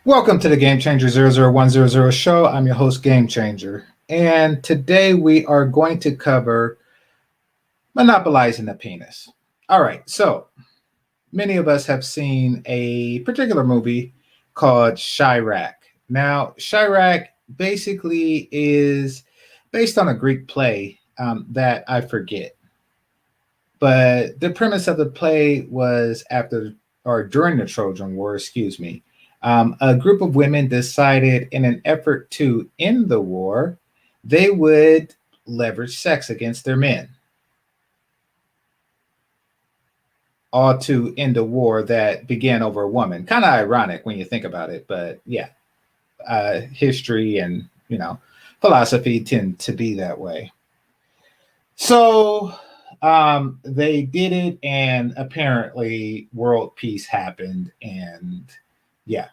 Welcome to the Game Changer 00100 show. I'm your host, Game Changer. And today we are going to cover monopolizing the penis. All right, so many of us have seen a particular movie called Chirac. Now, Chirac basically is based on a Greek play that I forget. But the premise of the play was after or during the Trojan War, excuse me. A group of women decided, in an effort to end the war, they would leverage sex against their men, all to end a war that began over a woman. Kind of ironic when you think about it, but yeah, history and philosophy tend to be that way. So they did it, and apparently world peace happened, and yeah.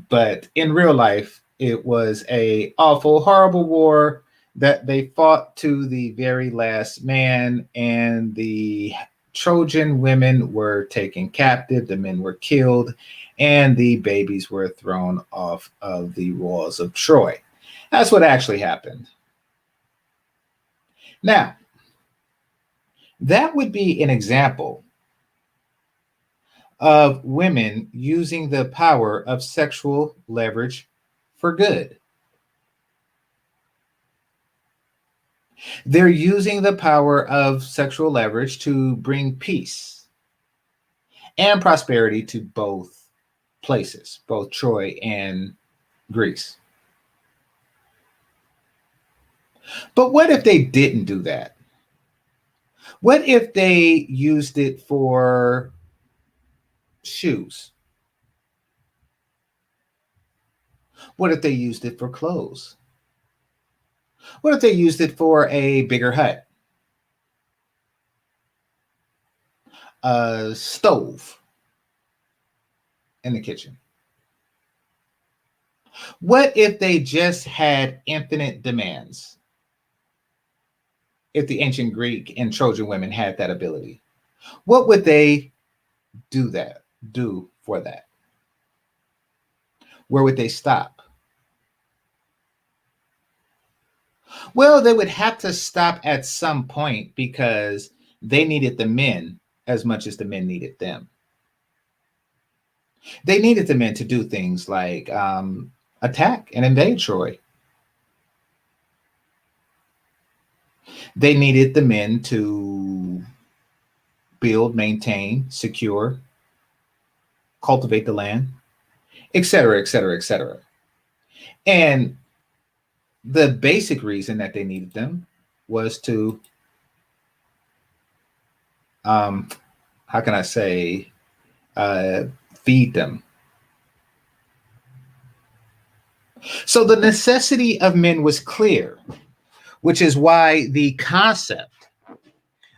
But in real life, it was a awful, horrible war that they fought to the very last man, and the Trojan women were taken captive, the men were killed, and the babies were thrown off of the walls of Troy. That's what actually happened. Now, that would be an example of women using the power of sexual leverage for good. They're using the power of sexual leverage to bring peace and prosperity to both places, both Troy and Greece. But what if they didn't do that? What if they used it for shoes? What if they used it for clothes? What if they used it for a bigger hut? A stove in the kitchen? What if they just had infinite demands? If the ancient Greek and Trojan women had that ability, what would they do for that? Where would they stop? Well, they would have to stop at some point because they needed the men as much as the men needed them. They needed the men to do things like attack and invade Troy. They needed the men to build, maintain, secure, cultivate the land, etc., etc., etc. And the basic reason that they needed them was to, how can I say, feed them. So the necessity of men was clear, which is why the concept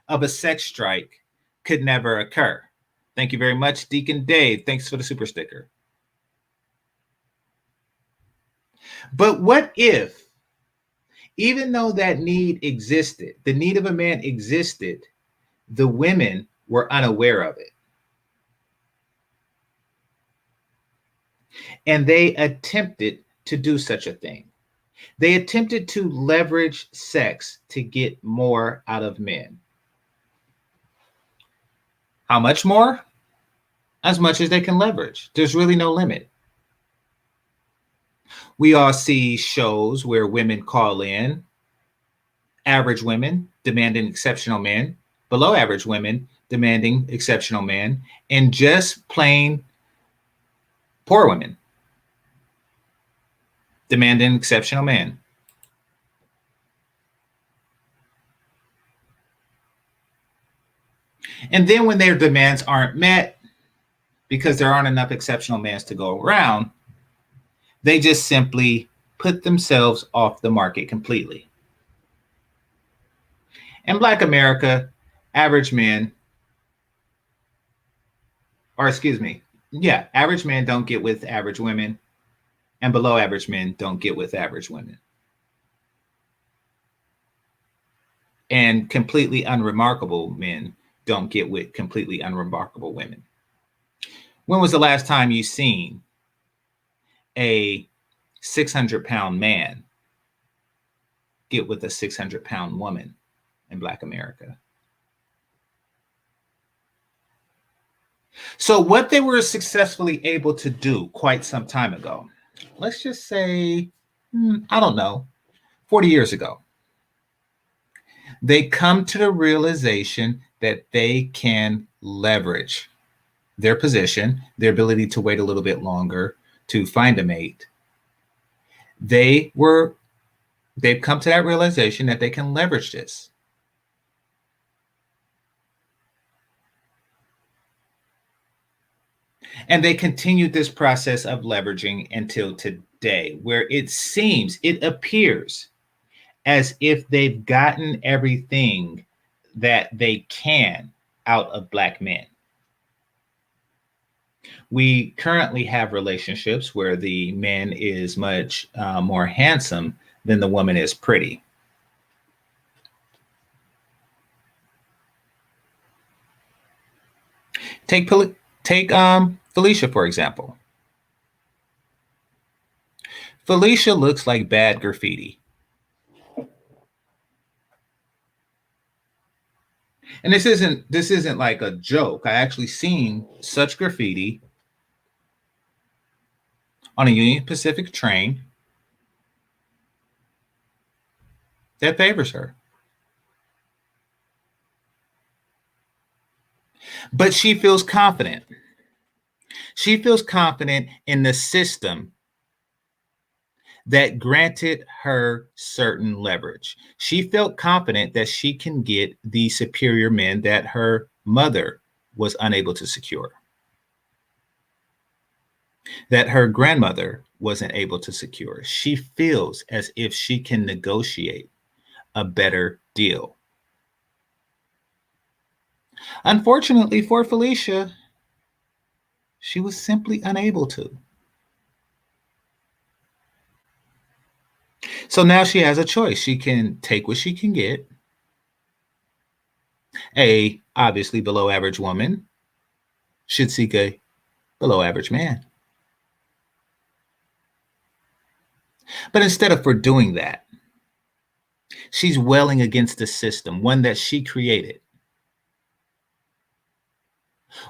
of a sex strike could never occur. Thank you very much, Deacon Dave. Thanks for the super sticker. But what if, even though that need existed, the need of a man existed, the women were unaware of it? And they attempted to do such a thing. They attempted to leverage sex to get more out of men. How much more? As much as they can leverage. There's really no limit. We all see shows where women call in, average women demanding exceptional men, below average women demanding exceptional men, and just plain poor women demanding exceptional man. And then when their demands aren't met, because there aren't enough exceptional men to go around, they just simply put themselves off the market completely. In Black America, average men, or excuse me, yeah, average men don't get with average women, and below average men don't get with average women. And completely unremarkable men don't get with completely unremarkable women. When was the last time you seen a 600-pound man get with a 600-pound woman in Black America? So what they were successfully able to do quite some time ago, let's just say, I don't know, 40 years ago, they come to the realization that they can leverage their position, their ability to wait a little bit longer to find a mate. They've come to that realization that they can leverage this. And they continued this process of leveraging until today, where it appears as if they've gotten everything that they can out of Black men. We currently have relationships where the man is much more handsome than the woman is pretty. Take Felicia, for example. Felicia looks like bad graffiti. And this isn't like a joke. I actually seen such graffiti on a Union Pacific train that favors her. But she feels confident. She feels confident in the system that granted her certain leverage. She felt confident that she can get the superior men that her mother was unable to secure, that her grandmother wasn't able to secure. She feels as if she can negotiate a better deal. Unfortunately for Felicia, she was simply unable to. So now she has a choice. She can take what she can get. A obviously below average woman should seek a below average man. But instead of doing that, she's welling against the system, one that she created,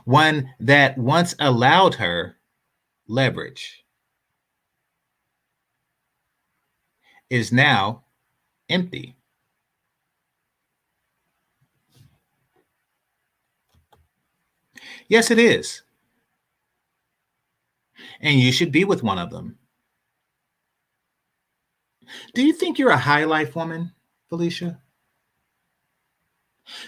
one that once allowed her leverage, is now empty. Yes, it is. And you should be with one of them. Do you think you're a high life woman, Felicia?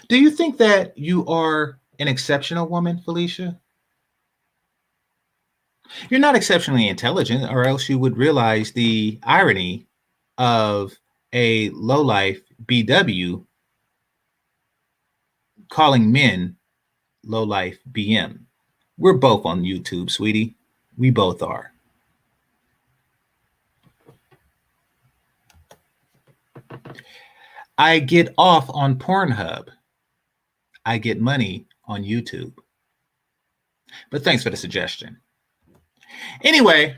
Do you think that you are an exceptional woman, Felicia? You're not exceptionally intelligent, or else you would realize the irony of a lowlife BW calling men lowlife BM. We're both on YouTube, sweetie. We both are. I get off on Pornhub. I get money on YouTube. But thanks for the suggestion. Anyway,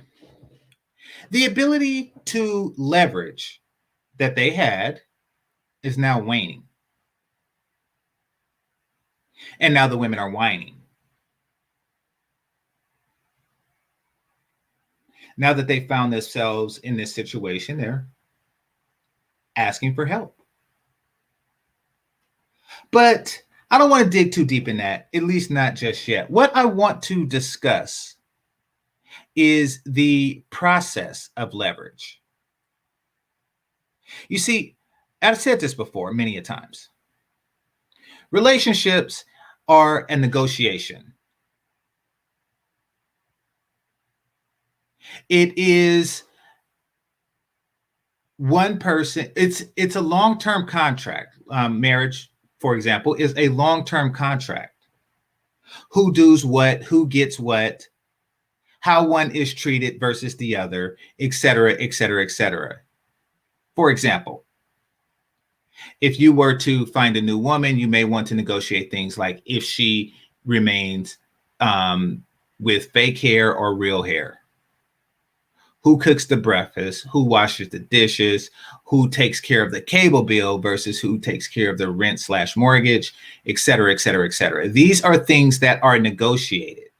the ability to leverage that they had is now waning. And now the women are whining. Now that they found themselves in this situation, they're asking for help. But I don't want to dig too deep in that, at least not just yet. What I want to discuss is the process of leverage. You see, I've said this before many a times. Relationships are a negotiation. It is one person, it's a long-term contract. Marriage, for example, is a long-term contract. Who does what, who gets what, how one is treated versus the other, etc., etc., etc. For example, if you were to find a new woman, you may want to negotiate things like if she remains with fake hair or real hair, Who cooks the breakfast, who washes the dishes, who takes care of the cable bill versus who takes care of the rent slash mortgage, et cetera, et cetera, et cetera. These are things that are negotiated.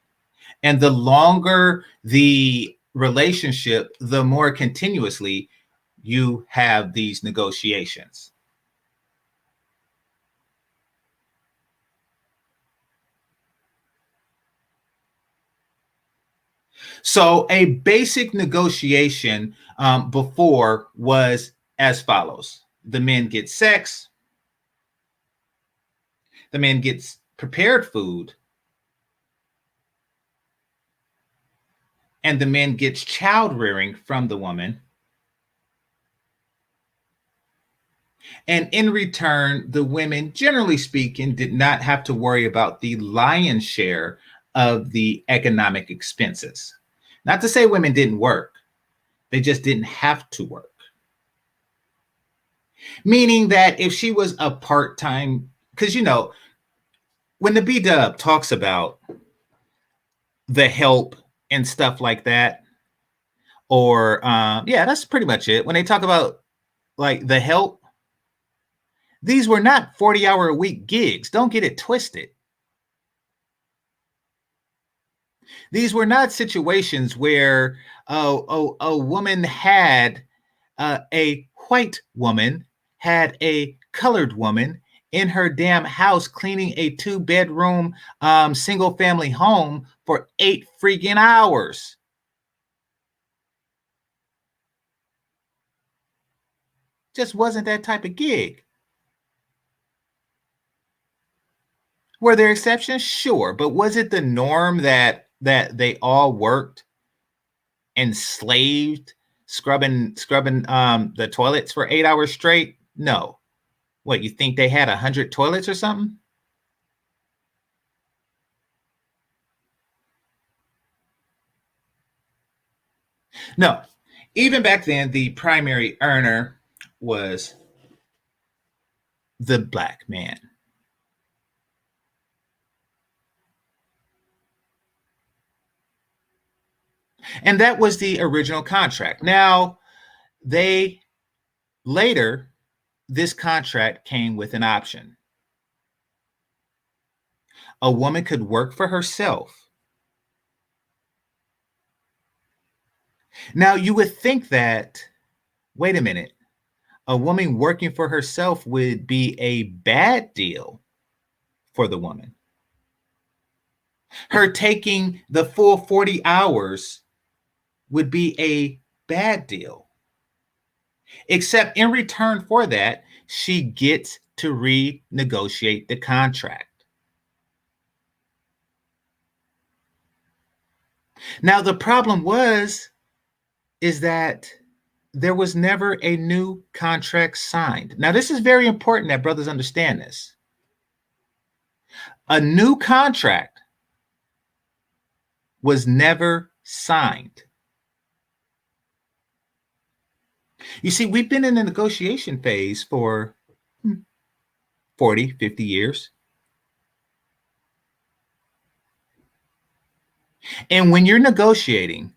And the longer the relationship, the more continuously you have these negotiations. So a basic negotiation before was as follows. The men get sex. The man gets prepared food. And the man gets child rearing from the woman. And in return, the women, generally speaking, did not have to worry about the lion's share of the economic expenses. Not to say women didn't work, they just didn't have to work. Meaning that if she was a part time, because when the B Dub talks about the help and stuff like that, or yeah, that's pretty much it. When they talk about like the help, these were not 40-hour a week gigs. Don't get it twisted. These were not situations where a woman had a white woman had a colored woman in her damn house cleaning a 2-bedroom single family home for 8 freaking hours. Just wasn't that type of gig. Were there exceptions? Sure, but was it the norm that they all worked enslaved, scrubbing the toilets for 8 hours straight? No. What, you think they had 100 toilets or something? No. Even back then, the primary earner was the black man. And that was the original contract. Now, they later, this contract came with an option. A woman could work for herself. Now, you would think that, wait a minute, a woman working for herself would be a bad deal for the woman. Her taking the full 40 hours would be a bad deal. Except in return for that, she gets to renegotiate the contract. Now, the problem is that there was never a new contract signed. Now, this is very important that brothers understand this. A new contract was never signed. You see, we've been in the negotiation phase for 40, 50 years. And when you're negotiating,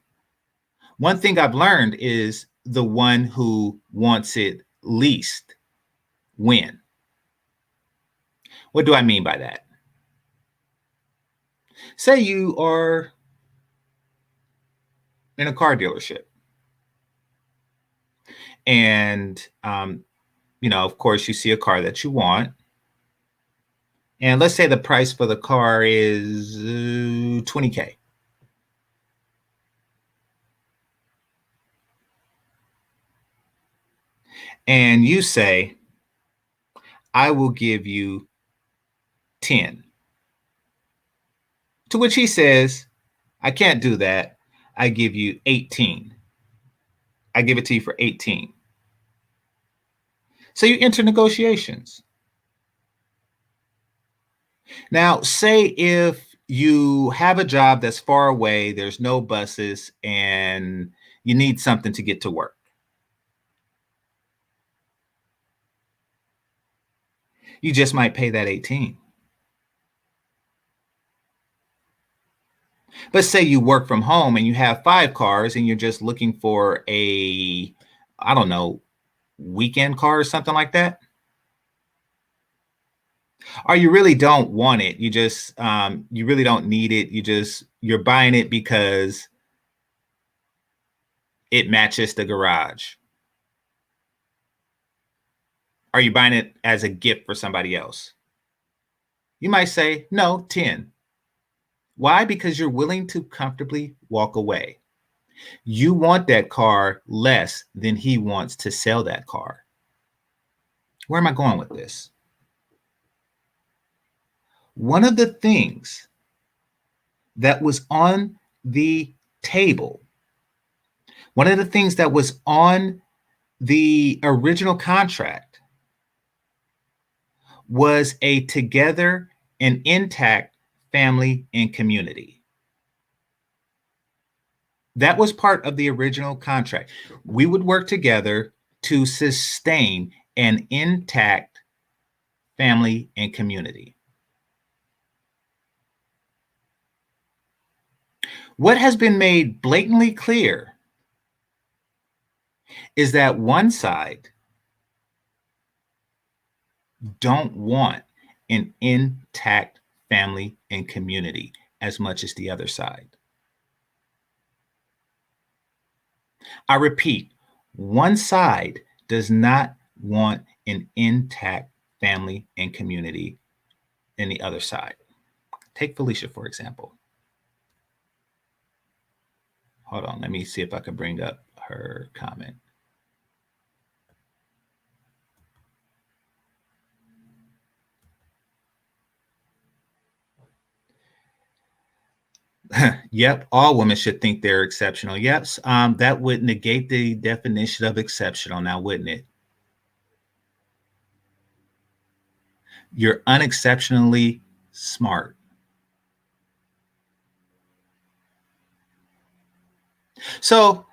one thing I've learned is the one who wants it least win. What do I mean by that? Say you are in a car dealership and of course you see a car that you want, and let's say the price for the car is $20K. And you say, I will give you 10. To which he says, I can't do that. I give you 18. I give it to you for 18. So you enter negotiations. Now, say if you have a job that's far away, there's no buses, and you need something to get to work. You just might pay that 18. But say you work from home and you have 5 cars and you're just looking for a, I don't know, weekend car or something like that. Or you really don't want it. You just, you really don't need it. You're buying it because it matches the garage. Are you buying it as a gift for somebody else? You might say, no, 10. Why? Because you're willing to comfortably walk away. You want that car less than he wants to sell that car. Where am I going with this? One of the things that was on the table, one of the things that was on the original contract was a together and intact family and community. That was part of the original contract. We would work together to sustain an intact family and community. What has been made blatantly clear is that one side don't want an intact family and community as much as the other side. I repeat, one side does not want an intact family and community in the other side. Take Felicia, for example. Hold on, let me see if I can bring up her comment. Yep, all women should think they're exceptional. Yes, that would negate the definition of exceptional now, wouldn't it? You're unexceptionally smart. So,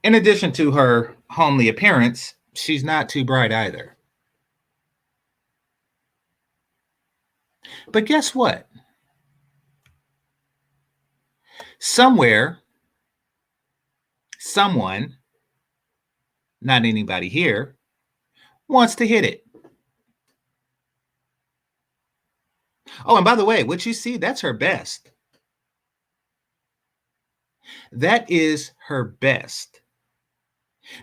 in addition to her homely appearance, she's not too bright either. But guess what? Somewhere, someone, not anybody here, wants to hit it. Oh, and by the way, what you see, that's her best. That is her best,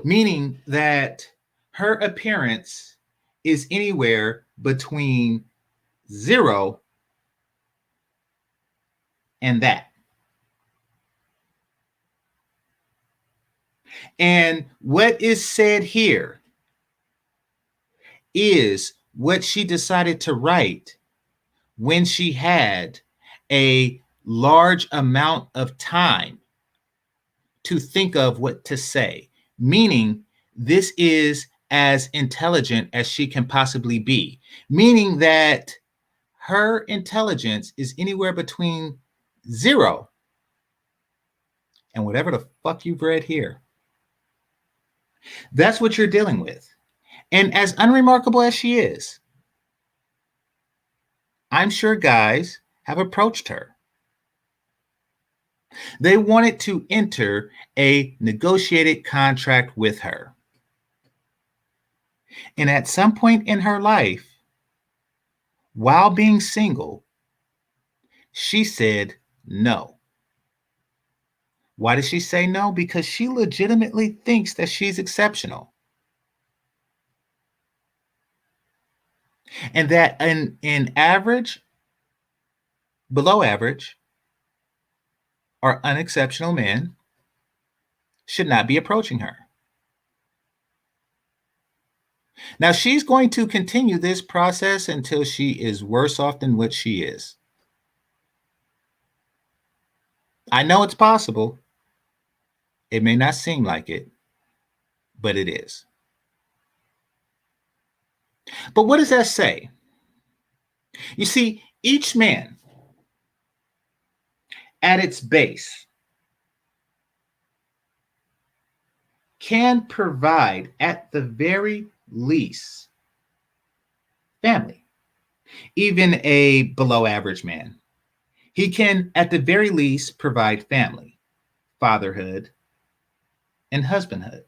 meaning that her appearance is anywhere between 0 and that. And what is said here is what she decided to write when she had a large amount of time to think of what to say, meaning this is as intelligent as she can possibly be, meaning that her intelligence is anywhere between 0 and whatever the fuck you've read here. That's what you're dealing with. And as unremarkable as she is, I'm sure guys have approached her. They wanted to enter a negotiated contract with her. And at some point in her life, while being single, she said no. Why did she say no? Because she legitimately thinks that she's exceptional. And that in average, below average, or unexceptional men should not be approaching her. Now, she's going to continue this process until she is worse off than what she is. I know it's possible. It may not seem like it, but it is. But what does that say? You see, each man at its base can provide, at the very least, family. Even a below average man, He can, at the very least, provide family, fatherhood, and husbandhood.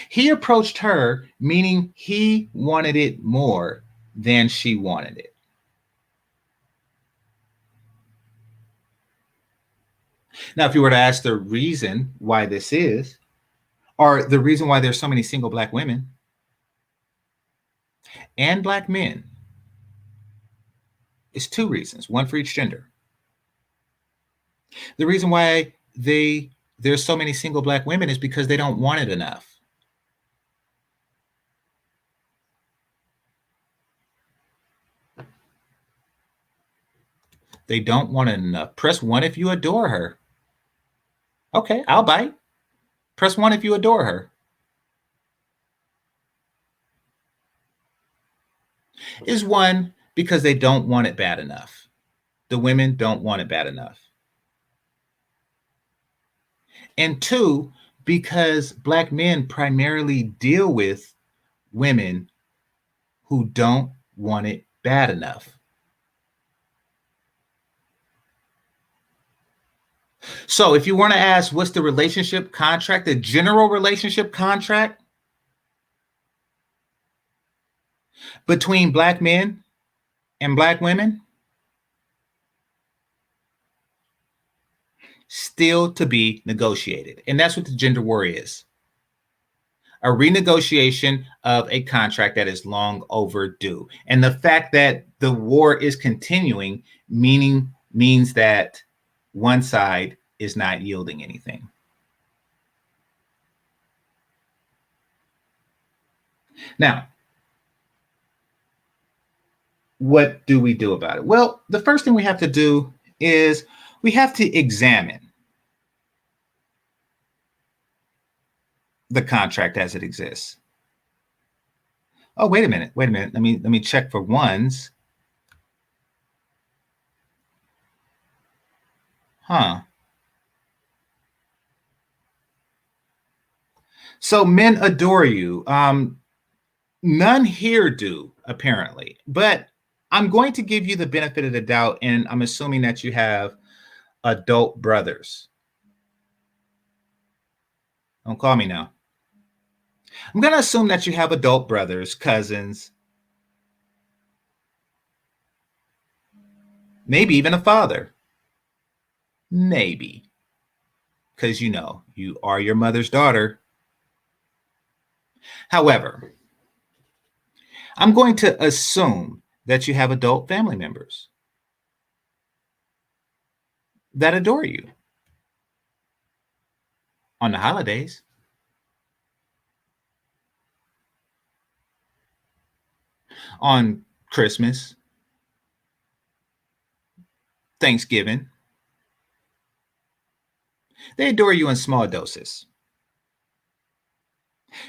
He approached her, meaning he wanted it more than she wanted it. Now, if you were to ask the reason why this is, or the reason why there's so many single black women and black men, it's two reasons, one for each gender. The reason why there's so many single black women is because they don't want it enough. They don't want it enough. Press 1 if you adore her. Okay, I'll bite. Press 1 if you adore her. Is 1 because they don't want it bad enough. The women don't want it bad enough. And 2, because black men primarily deal with women who don't want it bad enough. So if you want to ask what's the relationship contract, the general relationship contract between black men and black women, still to be negotiated. And that's what the gender war is. A renegotiation of a contract that is long overdue. And the fact that the war is continuing means that one side is not yielding anything. Now, what do we do about it? Well, the first thing we have to do is we have to examine the contract as it exists. Oh, wait a minute. Let me check for ones. Huh. So men adore you. None here do, apparently. But I'm going to give you the benefit of the doubt, and I'm assuming that you have adult brothers. Don't call me now. I'm going to assume that you have adult brothers, cousins, maybe even a father. Maybe. Because you know, you are your mother's daughter. However, I'm going to assume that you have adult family members that adore you on the holidays. On Christmas, Thanksgiving. They adore you in small doses.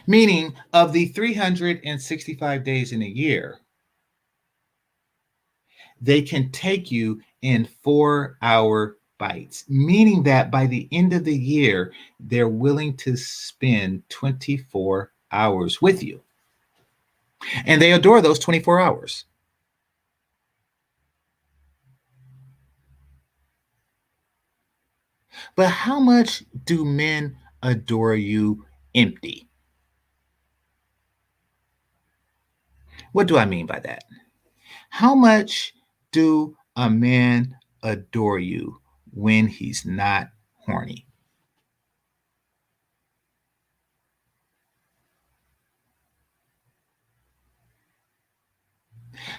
Meaning, of the 365 days in a year, they can take you in 4-hour bites, meaning that by the end of the year, they're willing to spend 24 hours with you. And they adore those 24 hours. But how much do men adore you empty? What do I mean by that? How much do a man adore you when he's not horny?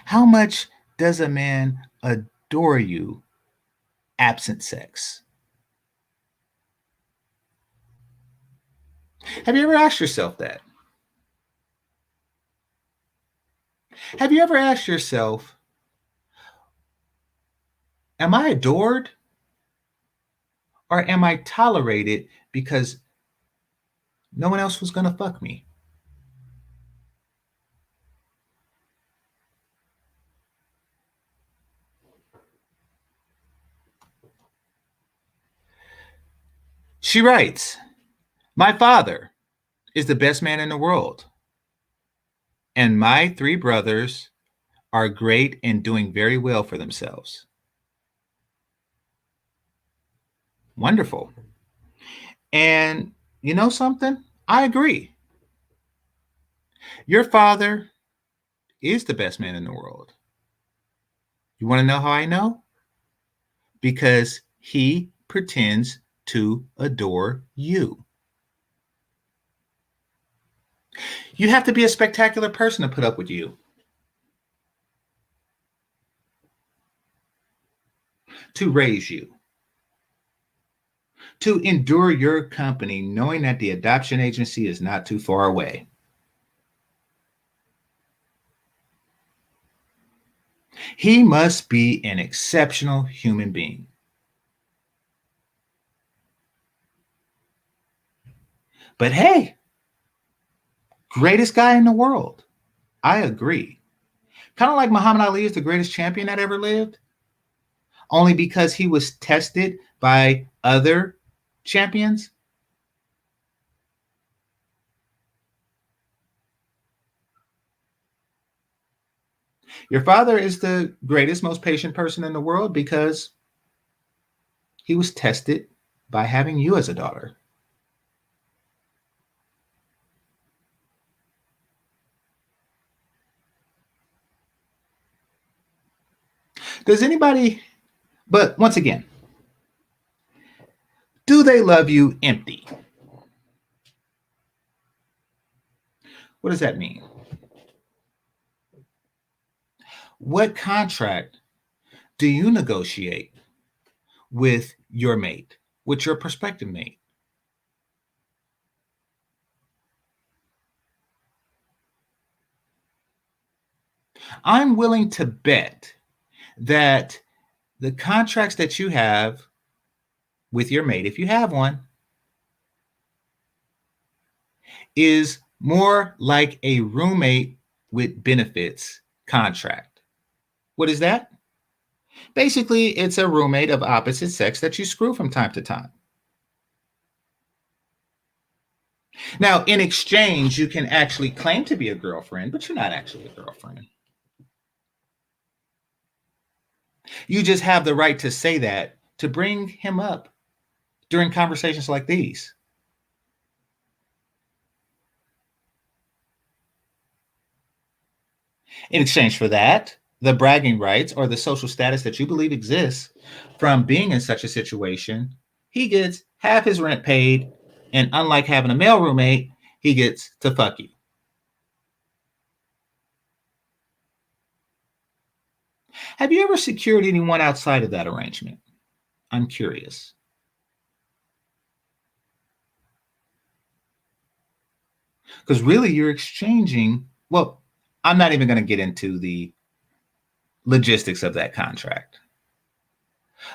How much does a man adore you absent sex? Have you ever asked yourself that? Have you ever asked yourself, am I adored or am I tolerated because no one else was going to fuck me? She writes, my father is the best man in the world, and my 3 brothers are great and doing very well for themselves. Wonderful. And you know something? I agree. Your father is the best man in the world. You want to know how I know? Because he pretends to adore you. You have to be a spectacular person to put up with you. To raise you. To endure your company, knowing that the adoption agency is not too far away. He must be an exceptional human being. But hey, greatest guy in the world. I agree. Kind of like Muhammad Ali is the greatest champion that ever lived, only because he was tested by other champions. Your father is the greatest, most patient person in the world because he was tested by having you as a daughter. Does anybody, but once again, do they love you empty? What does that mean? What contract do you negotiate with your mate, with your prospective mate? I'm willing to bet that the contracts that you have with your mate, if you have one, is more like a roommate with benefits contract. What is that? Basically, it's a roommate of opposite sex that you screw from time to time. Now, in exchange, you can actually claim to be a girlfriend, but you're not actually a girlfriend. You just have the right to say that to bring him up during conversations like these. In exchange for that, the bragging rights or the social status that you believe exists from being in such a situation, he gets half his rent paid, and unlike having a male roommate, he gets to fuck you. Have you ever secured anyone outside of that arrangement? I'm curious. Because really, you're exchanging, well, I'm not even going to get into the logistics of that contract.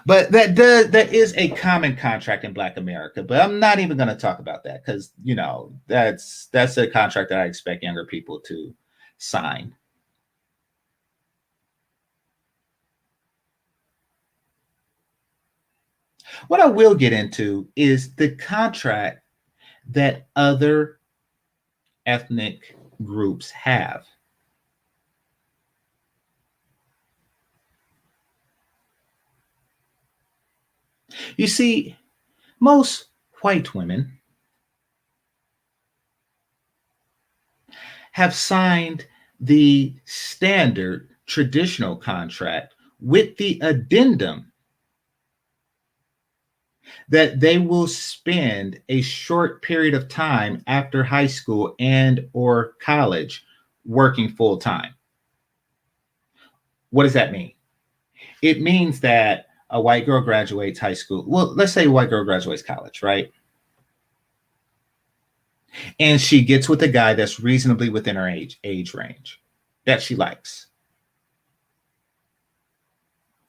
But that is a common contract in Black America. But I'm not even going to talk about that because that's a contract that I expect younger people to sign. What I will get into is the contract that other ethnic groups have. You see, most white women have signed the standard traditional contract with the addendum that they will spend a short period of time after high school and or college working full time. What does that mean? It means that a white girl graduates high school. Well, let's say a white girl graduates college, right? And she gets with a guy that's reasonably within her age range that she likes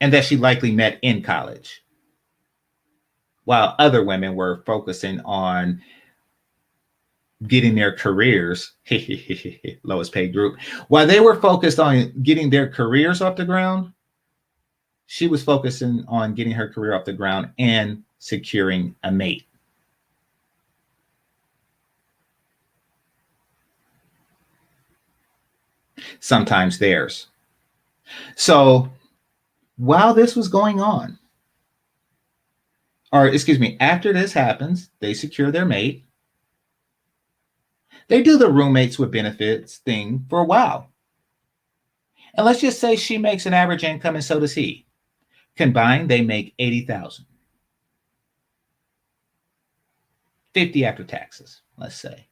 and that she likely met in college, while other women were focusing on getting their careers, lowest paid group, while they were focused on getting their careers off the ground, she was focusing on getting her career off the ground and securing a mate. Sometimes theirs. So while this was going on, or excuse me, after this happens, they secure their mate. They do the roommates with benefits thing for a while. And let's just say she makes an average income and so does he. Combined, they make 80,000. 50 after taxes, let's say.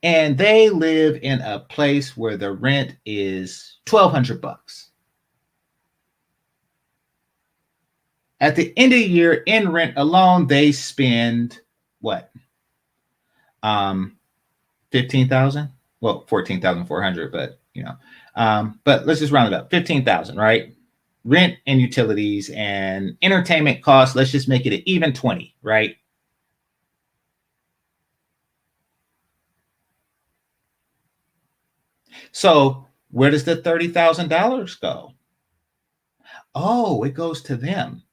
And they live in a place where the rent is $1,200. At the end of the year, in rent alone, they spend what? 15,000. Well, 14,400, but but let's just round it up. 15,000, right? Rent and utilities and entertainment costs. Let's just make it an even 20, right? So where does the $30,000 go? Oh, it goes to them.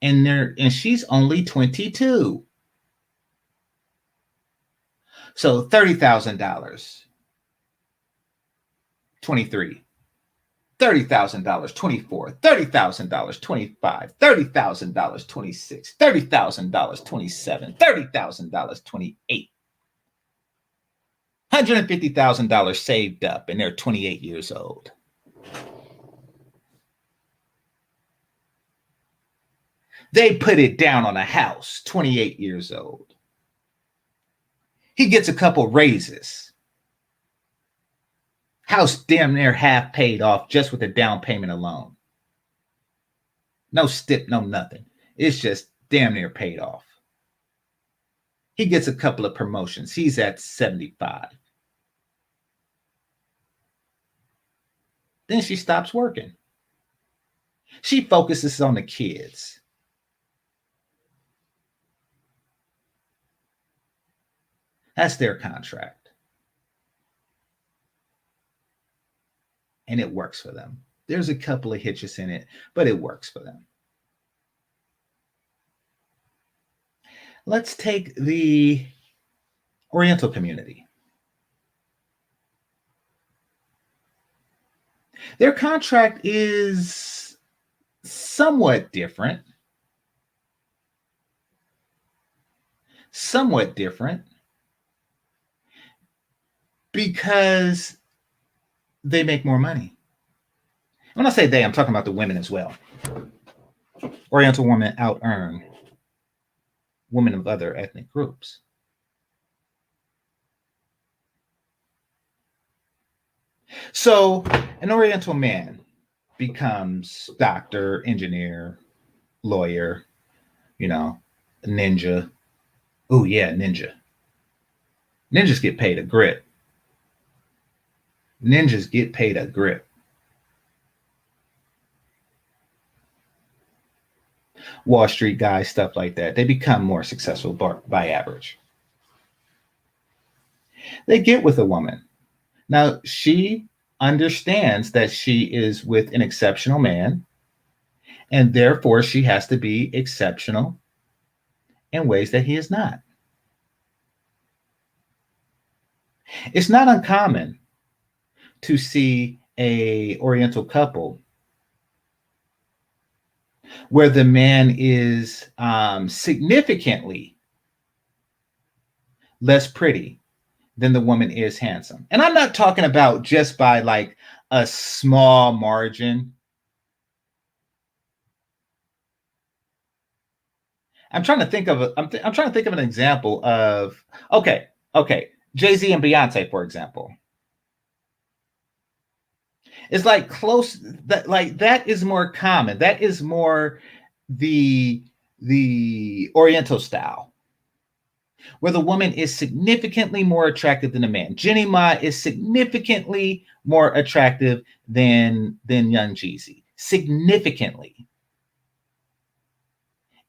And she's only 22. So $30,000, 23. $30,000, 24, $30,000, 25, $30,000, 26, $30,000, 27, $30,000, 28. $150,000 saved up, and they're 28 years old. They put it down on a house, 28 years old. He gets a couple raises. House damn near half paid off just with the down payment alone. No stip, no nothing. It's just damn near paid off. He gets a couple of promotions. He's at 75. Then she stops working. She focuses on the kids. That's their contract. And it works for them. There's a couple of hitches in it, but it works for them. Let's take the Oriental community. Their contract is somewhat different. Because they make more money. When I say they, I'm talking about the women as well. Oriental women out-earn women of other ethnic groups. So an Oriental man becomes doctor, engineer, lawyer, ninja. Oh yeah, ninja. Ninjas get paid a grip. Wall Street guys, stuff like that. They become more successful by average. They get with a woman. Now, she understands that she is with an exceptional man, and therefore she has to be exceptional in ways that he is not. It's not uncommon to see a Oriental couple where the man is significantly less pretty than the woman is handsome. And I'm not talking about just by like a small margin. I'm trying to think of an example of okay, Jay-Z and Beyonce, for example. It's like close that is more common. That is more the Oriental style, where the woman is significantly more attractive than the man. Jenny Ma is significantly more attractive than Young Jeezy. Significantly.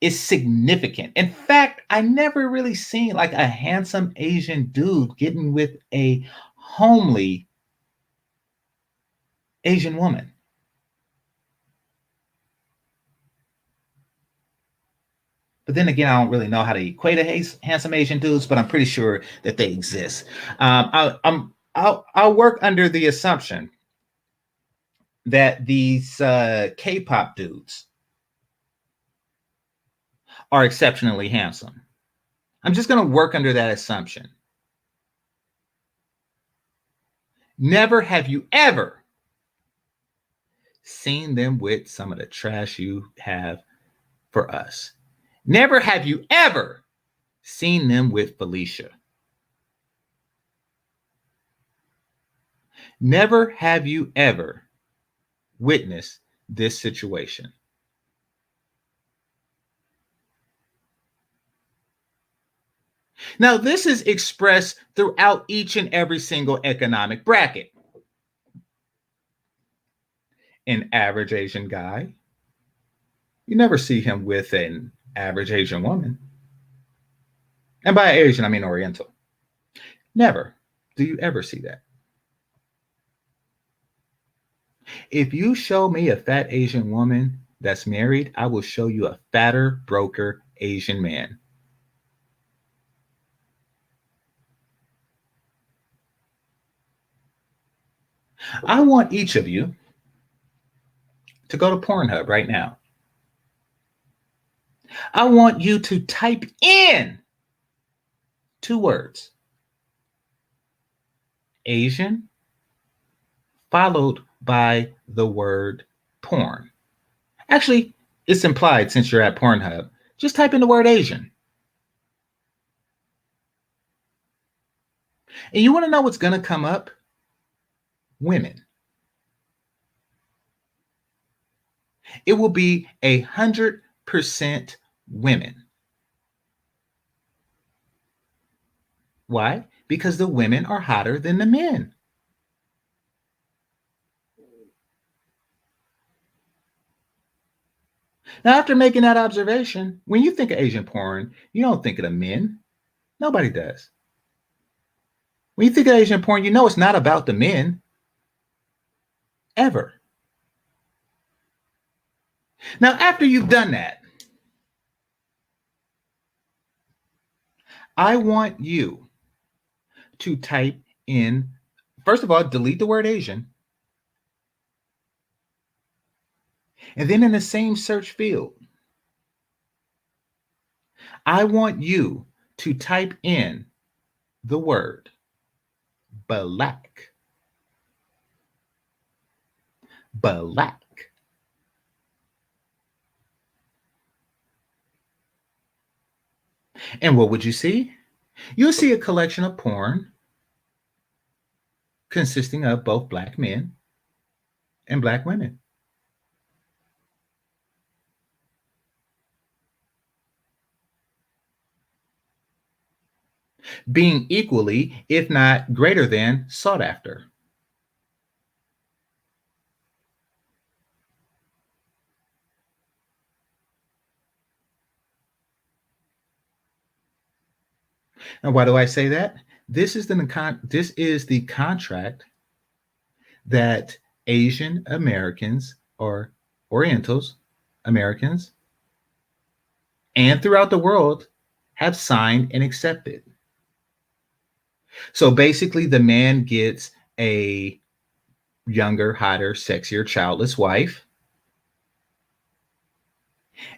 Is significant. In fact, I never really seen like a handsome Asian dude getting with a homely Asian woman. But then again, I don't really know how to equate a handsome Asian dudes, but I'm pretty sure that they exist. I'll work under the assumption that these K-pop dudes are exceptionally handsome. I'm just going to work under that assumption. Never have you ever seen them with some of the trash you have for us. Never have you ever seen them with Felicia. Never have you ever witnessed this situation. Now, this is expressed throughout each and every single economic bracket. An average Asian guy, you never see him with an average Asian woman. And by Asian, I mean Oriental. Never do you ever see that. If you show me a fat Asian woman that's married, I will show you a fatter, broker Asian man. I want each of you to go to Pornhub right now. I want you to type in 2 words: Asian, followed by the word porn. Actually, it's implied since you're at Pornhub. Just type in the word Asian. And you want to know what's going to come up? Women. It will be 100% women. Why? Because the women are hotter than the men. Now, after making that observation, when you think of Asian porn, you don't think of the men. Nobody does. When you think of Asian porn, you know it's not about the men. Ever. Now, after you've done that, I want you to type in, first of all, delete the word Asian. And then in the same search field, I want you to type in the word black. Black. And what would you see? You'll see a collection of porn consisting of both black men and black women. Being equally, if not greater than, sought after. And why do I say that? This is the contract that Asian Americans or Orientals, Americans, and throughout the world have signed and accepted. So basically, the man gets a younger, hotter, sexier, childless wife.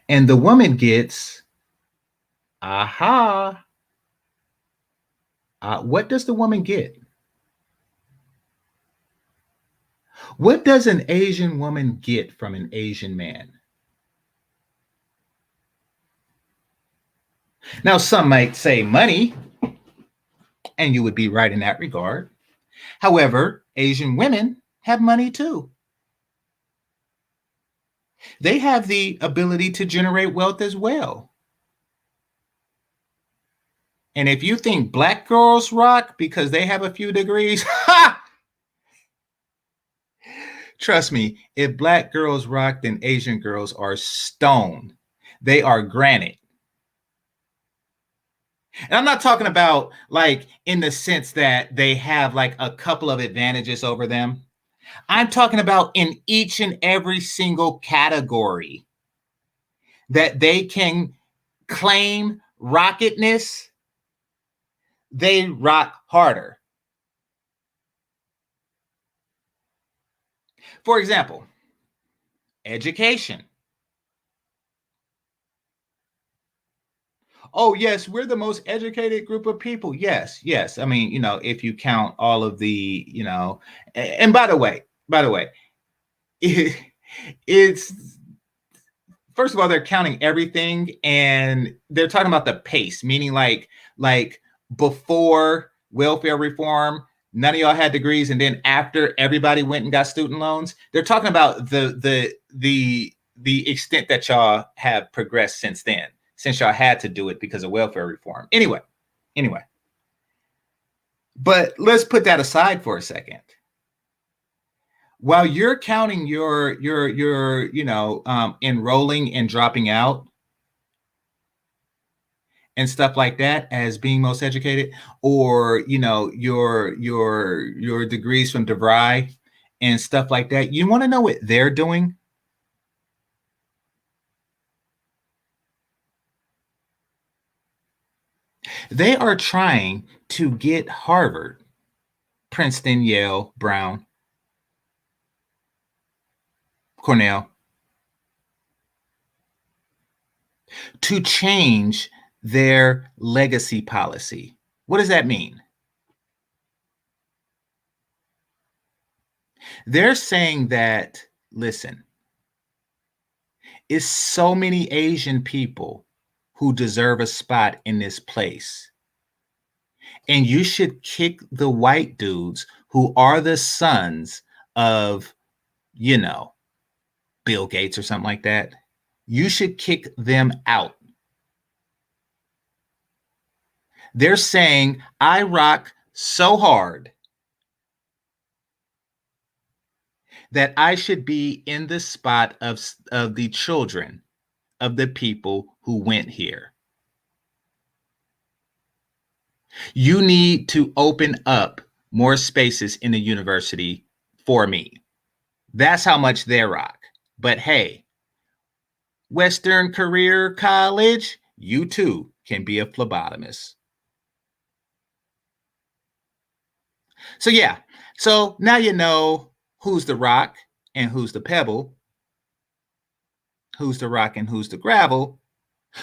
And the woman gets, what does the woman get? What does an Asian woman get from an Asian man? Now, some might say money, and you would be right in that regard. However, Asian women have money too. They have the ability to generate wealth as well. And if you think black girls rock because they have a few degrees, trust me, if black girls rock, then Asian girls are stone. They are granite. And I'm not talking about like in the sense that they have like a couple of advantages over them. I'm talking about in each and every single category that they can claim rocketness, they rock harder. For example, education. Oh, yes, we're the most educated group of people. Yes, yes. I mean, if you count all of the, and by the way, it, it's first of all, they're counting everything and they're talking about the pace, meaning like before welfare reform, none of y'all had degrees, and then after everybody went and got student loans. They're talking about the extent that y'all have progressed since then, since y'all had to do it because of welfare reform. Anyway, but let's put that aside for a second. While you're counting your enrolling and dropping out and stuff like that as being most educated, or your degrees from DeVry and stuff like that, you want to know what they're doing? They are trying to get Harvard, Princeton, Yale, Brown, Cornell to change their legacy policy. What does that mean? They're saying that, listen, it's so many Asian people who deserve a spot in this place. And you should kick the white dudes who are the sons of, Bill Gates or something like that. You should kick them out. They're saying, I rock so hard that I should be in the spot of the children of the people who went here. You need to open up more spaces in the university for me. That's how much they rock. But hey, Western Career College, you too can be a phlebotomist. So yeah, so now you know who's the rock and who's the pebble, who's the rock and who's the gravel.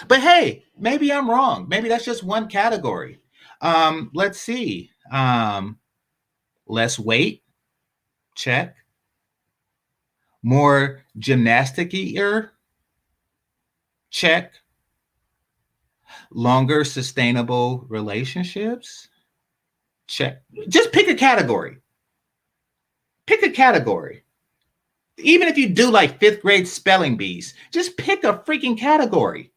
But hey, maybe I'm wrong. Maybe that's just one category. Let's see. Less weight, check. More gymnastic-ier, check. Longer sustainable relationships, check. Just pick a category. Pick a category. Even if you do like fifth grade spelling bees, just pick a freaking category.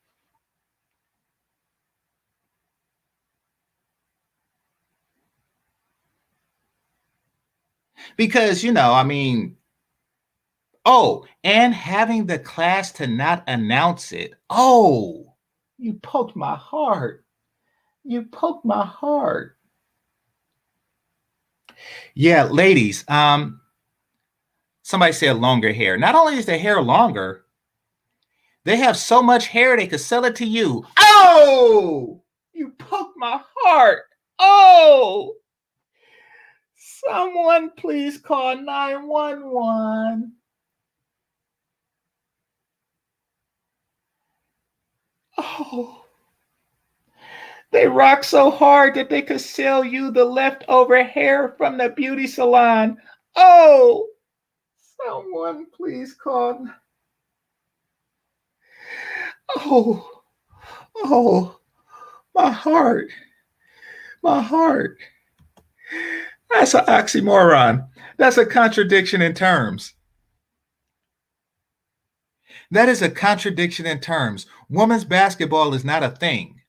Because, I mean, oh, and having the class to not announce it. Oh, you poked my heart. You poked my heart. Yeah, ladies, somebody said longer hair. Not only is the hair longer, they have so much hair they could sell it to you. Oh, you poked my heart. Oh, someone please call 911. Oh, they rock so hard that they could sell you the leftover hair from the beauty salon. Oh, someone please call. Oh, oh, my heart, my heart. That's an oxymoron. That's a contradiction in terms. That is a contradiction in terms. Women's basketball is not a thing.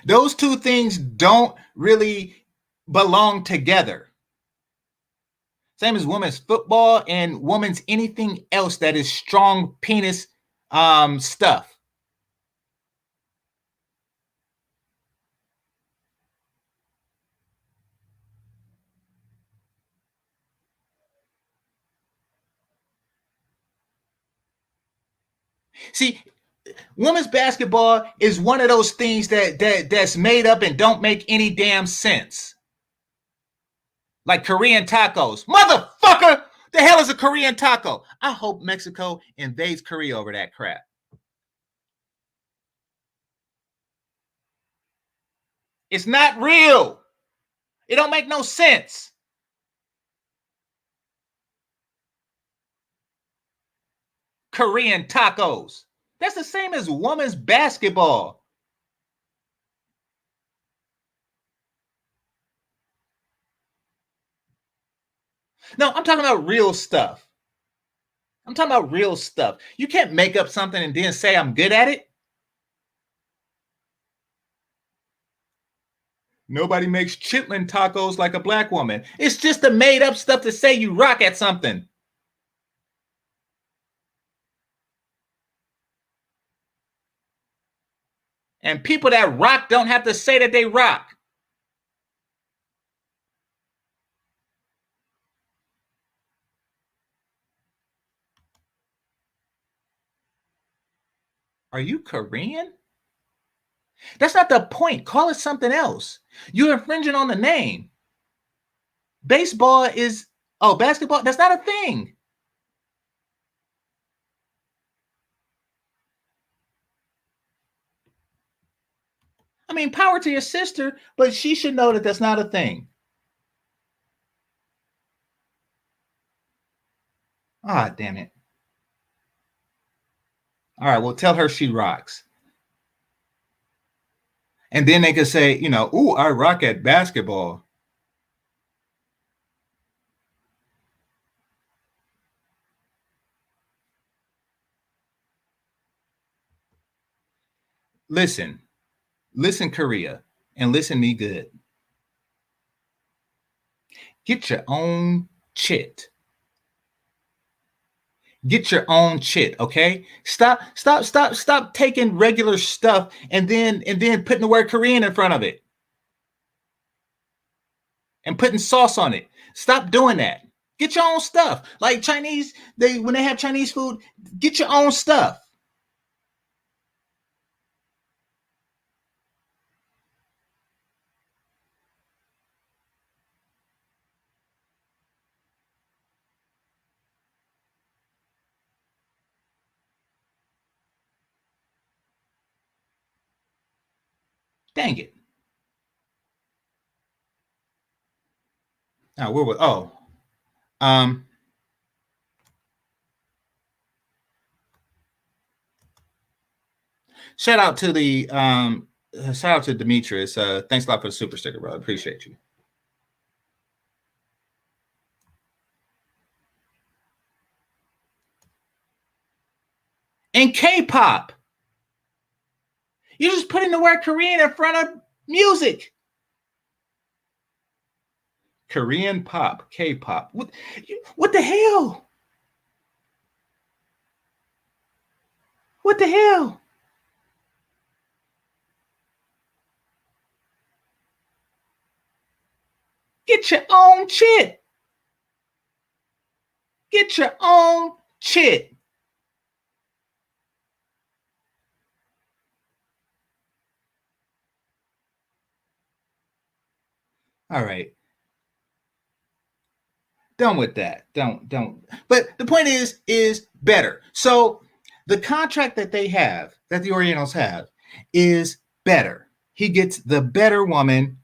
Those two things don't really belong together. Same as women's football and women's anything else that is strong penis stuff. See, women's basketball is one of those things that's made up and don't make any damn sense. Like Korean tacos. Motherfucker! The hell is a Korean taco? I hope Mexico invades Korea over that crap. It's not real. It don't make no sense. Korean tacos. That's the same as women's basketball. No, I'm talking about real stuff. I'm talking about real stuff. You can't make up something and then say I'm good at it. Nobody makes chitlin tacos like a black woman. It's just a made up stuff to say you rock at something. And people that rock don't have to say that they rock. Are you Korean? That's not the point. Call it something else. You're infringing on the name. Baseball is, basketball, that's not a thing. I mean, power to your sister, but she should know that that's not a thing. Ah, damn it. All right, well, tell her she rocks. And then they could say, ooh, I rock at basketball. Listen, Korea, and listen me good. Get your own chit. Get your own shit, okay? Stop taking regular stuff and then putting the word Korean in front of it and putting sauce on it. Stop doing that. Get your own stuff. Like Chinese, when they have Chinese food, get your own stuff. Dang it. Now, where was, shout out to Demetrius. Thanks a lot for the super sticker, bro. I appreciate you. And K-pop. You're just putting the word Korean in front of music. Korean pop, K-pop. What the hell? What the hell? Get your own shit. Get your own shit. All right. Done with that. Don't. But the point is better. So the contract that they have, that the Orientals have, is better. He gets the better woman,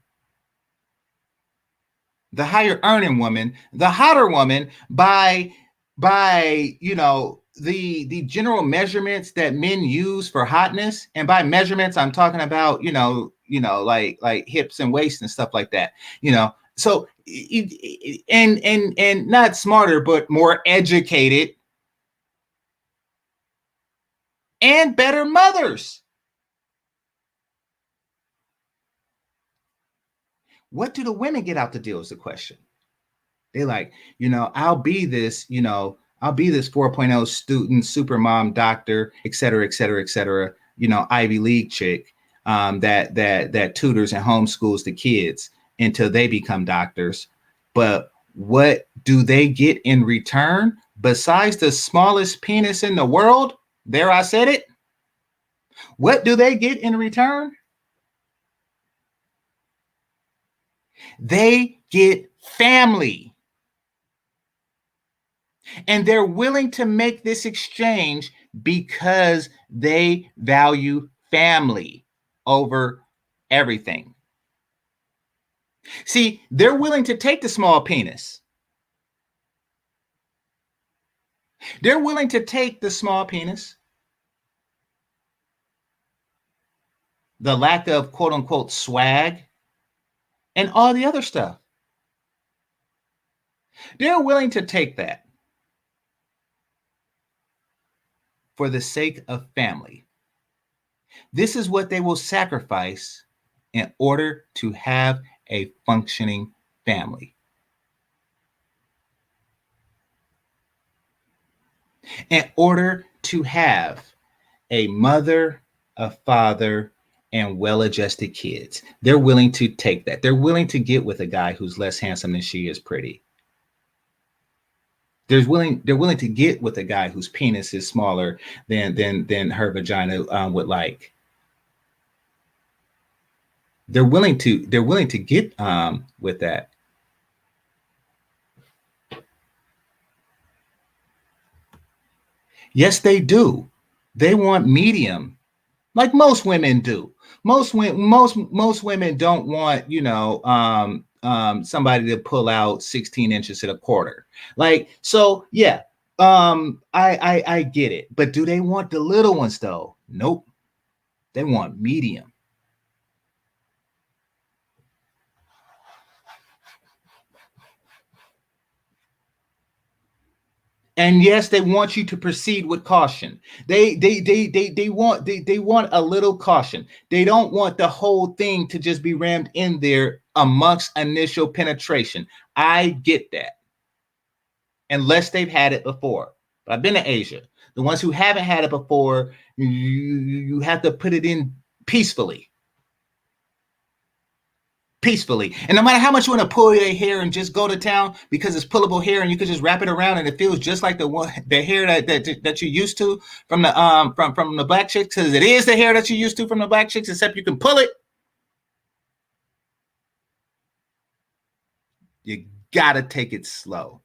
the higher earning woman, the hotter woman by the general measurements that men use for hotness. And by measurements, I'm talking about like hips and waist and stuff like that. So and not smarter, but more educated and better mothers. What do the women get out the deal is the question. They like, I'll be this 4.0 student, super mom, doctor, et cetera, Ivy League chick that tutors and homeschools the kids until they become doctors. But what do they get in return besides the smallest penis in the world? There, I said it. What do they get in return? They get family. And they're willing to make this exchange because they value family over everything. See, they're willing to take the small penis. They're willing to take the small penis, the lack of quote unquote swag, and all the other stuff. They're willing to take that for the sake of family. This is what they will sacrifice in order to have a functioning family. In order to have a mother, a father, and well-adjusted kids, they're willing to take that. They're willing to get with a guy who's less handsome than she is pretty. They're willing to get with a guy whose penis is smaller than her vagina would like. They're willing to get with that. Yes, they do. They want medium, like most women do. Most women don't want, somebody to pull out 16 inches at a quarter. Like, so yeah, I get it. But do they want the little ones though? Nope. They want medium. And yes, they want you to proceed with caution. They want a little caution. They don't want the whole thing to just be rammed in there amongst initial penetration. I get that. Unless they've had it before. But I've been to Asia. The ones who haven't had it before, you have to put it in peacefully. Peacefully. And no matter how much you want to pull your hair and just go to town, because it's pullable hair and you can just wrap it around and it feels just like the hair that you're used to from the black chicks, because it is the hair that you're used to from the black chicks, except you can pull it. You gotta take it slow.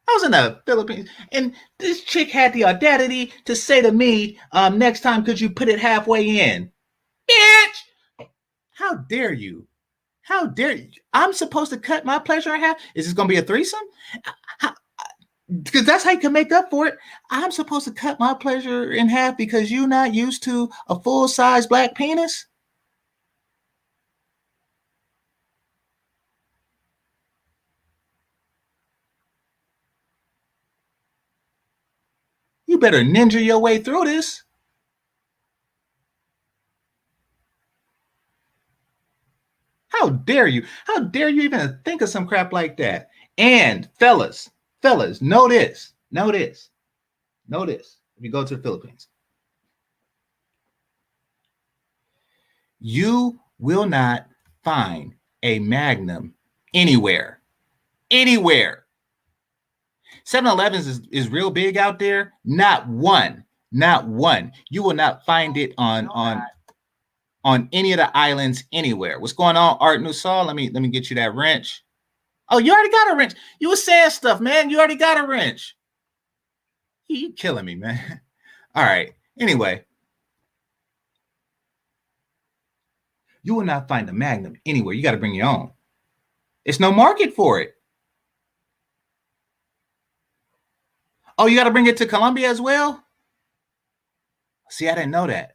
I was in the Philippines, and this chick had the audacity to say to me, next time, could you put it halfway in? Bitch! How dare you? How dare you? I'm supposed to cut my pleasure in half? Is this going to be a threesome? Because that's how you can make up for it. I'm supposed to cut my pleasure in half because you're not used to a full-size black penis? You better ninja your way through this. How dare you? How dare you even think of some crap like that? And fellas, know this. If you go to the Philippines, you will not find a Magnum anywhere. 7-Elevens is real big out there. Not one. You will not find it on any of the islands anywhere. What's going on, Art Nusal? Let me get you that wrench. Oh, you already got a wrench. You were saying stuff, man. You already got a wrench. You killing me, man. All right. Anyway, you will not find a Magnum anywhere. You got to bring your own. It's no market for it. Oh, you got to bring it to Colombia as well? See, I didn't know that.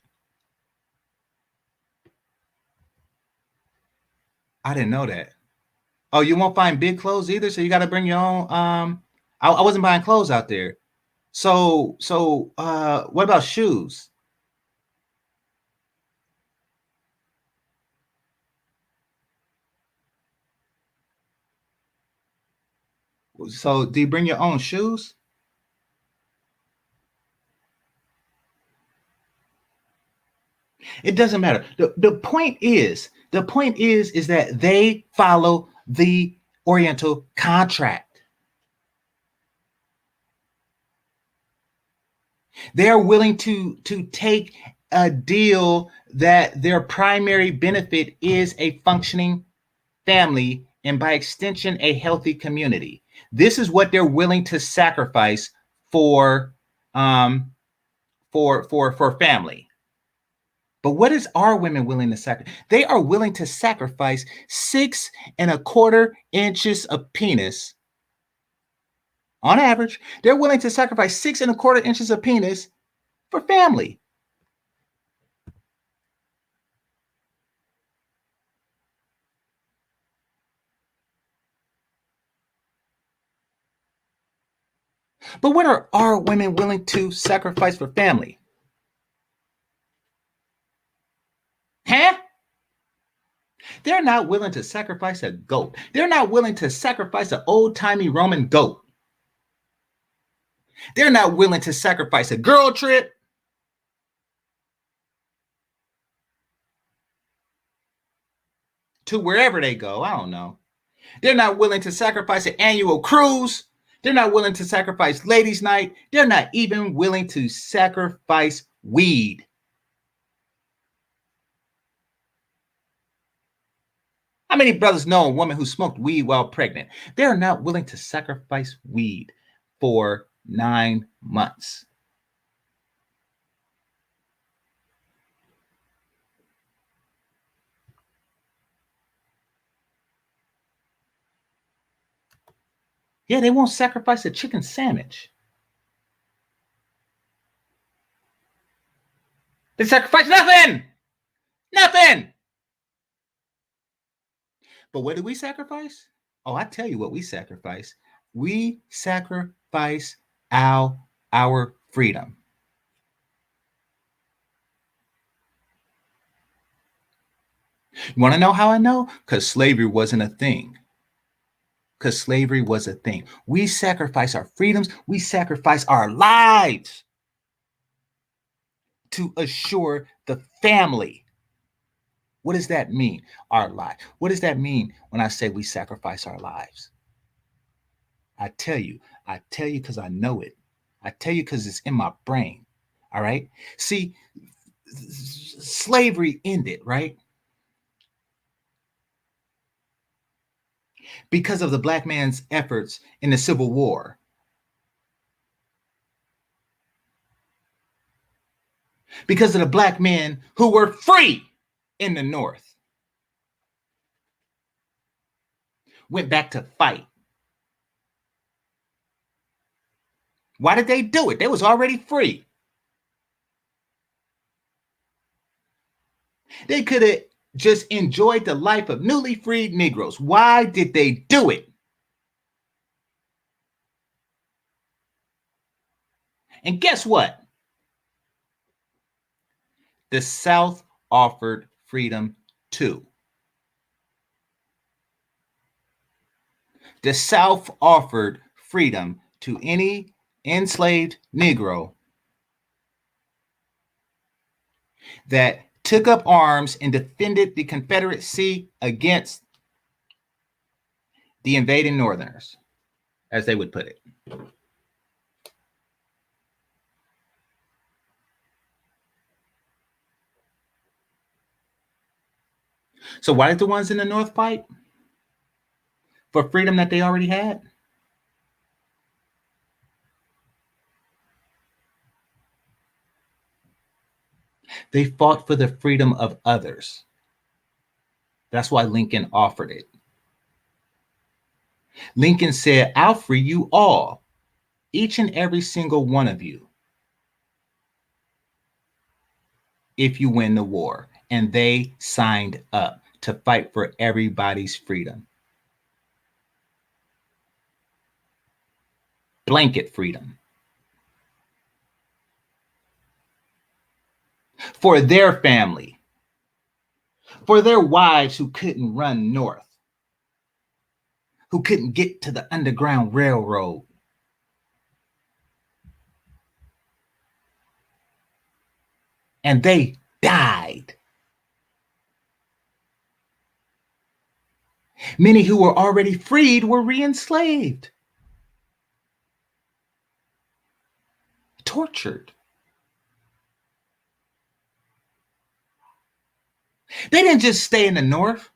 Oh, you won't find big clothes either, so you got to bring your own. I wasn't buying clothes out there. So what about shoes? So do you bring your own shoes? It doesn't matter. The point is that they follow the Oriental contract. They are willing to take a deal that their primary benefit is a functioning family and by extension a healthy community. This is what they're willing to sacrifice for for family. But what is our women willing to sacrifice? They are willing to sacrifice 6.25 inches of penis. On average, they're willing to sacrifice 6.25 inches of penis for family. But what are our women willing to sacrifice for family? Huh? They're not willing to sacrifice a goat. They're not willing to sacrifice an old-timey Roman goat. They're not willing to sacrifice a girl trip. To wherever they go, I don't know. They're not willing to sacrifice an annual cruise. They're not willing to sacrifice ladies' night. They're not even willing to sacrifice weed. How many brothers know a woman who smoked weed while pregnant? They're not willing to sacrifice weed for 9 months. Yeah, they won't sacrifice a chicken sandwich. They sacrifice nothing. Nothing. But what do we sacrifice? Oh, I tell you what we sacrifice. We sacrifice our freedom. You want to know how I know? Because slavery wasn't a thing. Because slavery was a thing. We sacrifice our freedoms. We sacrifice our lives to assure the family. What does that mean? Our life. What does that mean when I say we sacrifice our lives? I tell you because I know it. I tell you because it's in my brain. All right. See, slavery ended, right? Because of the black man's efforts in the Civil War. Because of the black men who were free in the North. Went back to fight. Why did they do it? They was already free. They could have just enjoyed the life of newly freed Negroes. Why did they do it? And guess what? The South offered freedom too. The South offered freedom to any enslaved Negro that took up arms and defended the Confederacy against the invading Northerners, as they would put it. So why did the ones in the North fight? For freedom that they already had? They fought for the freedom of others. That's why Lincoln offered it. Lincoln said, I'll free you all, each and every single one of you, if you win the war. And they signed up to fight for everybody's freedom. Blanket freedom. For their family. For their wives who couldn't run north. Who couldn't get to the Underground Railroad. And they died. Many who were already freed were re-enslaved. Tortured. They didn't just stay in the North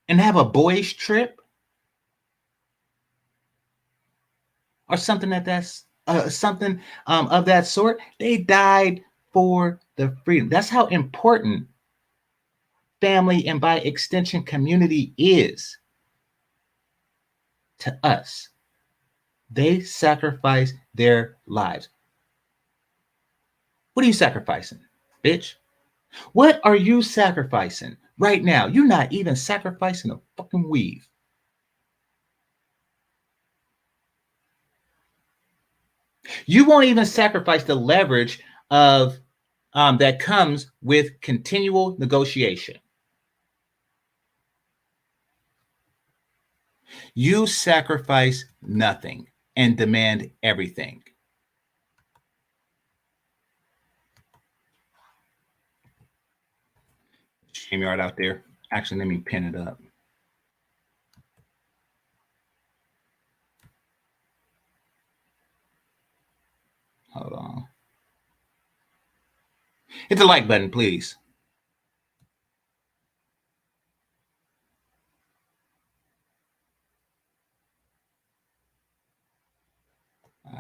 and have a boys' trip or something something of that sort. They died for the freedom. That's how important family and by extension community is to us. They sacrifice their lives. What are you sacrificing, bitch? What are you sacrificing right now? You're not even sacrificing a fucking weave. You won't even sacrifice the leverage of that comes with continual negotiation. You sacrifice nothing and demand everything. StreamYard out there. Actually, let me pin it up. Hold on. Hit the like button, please.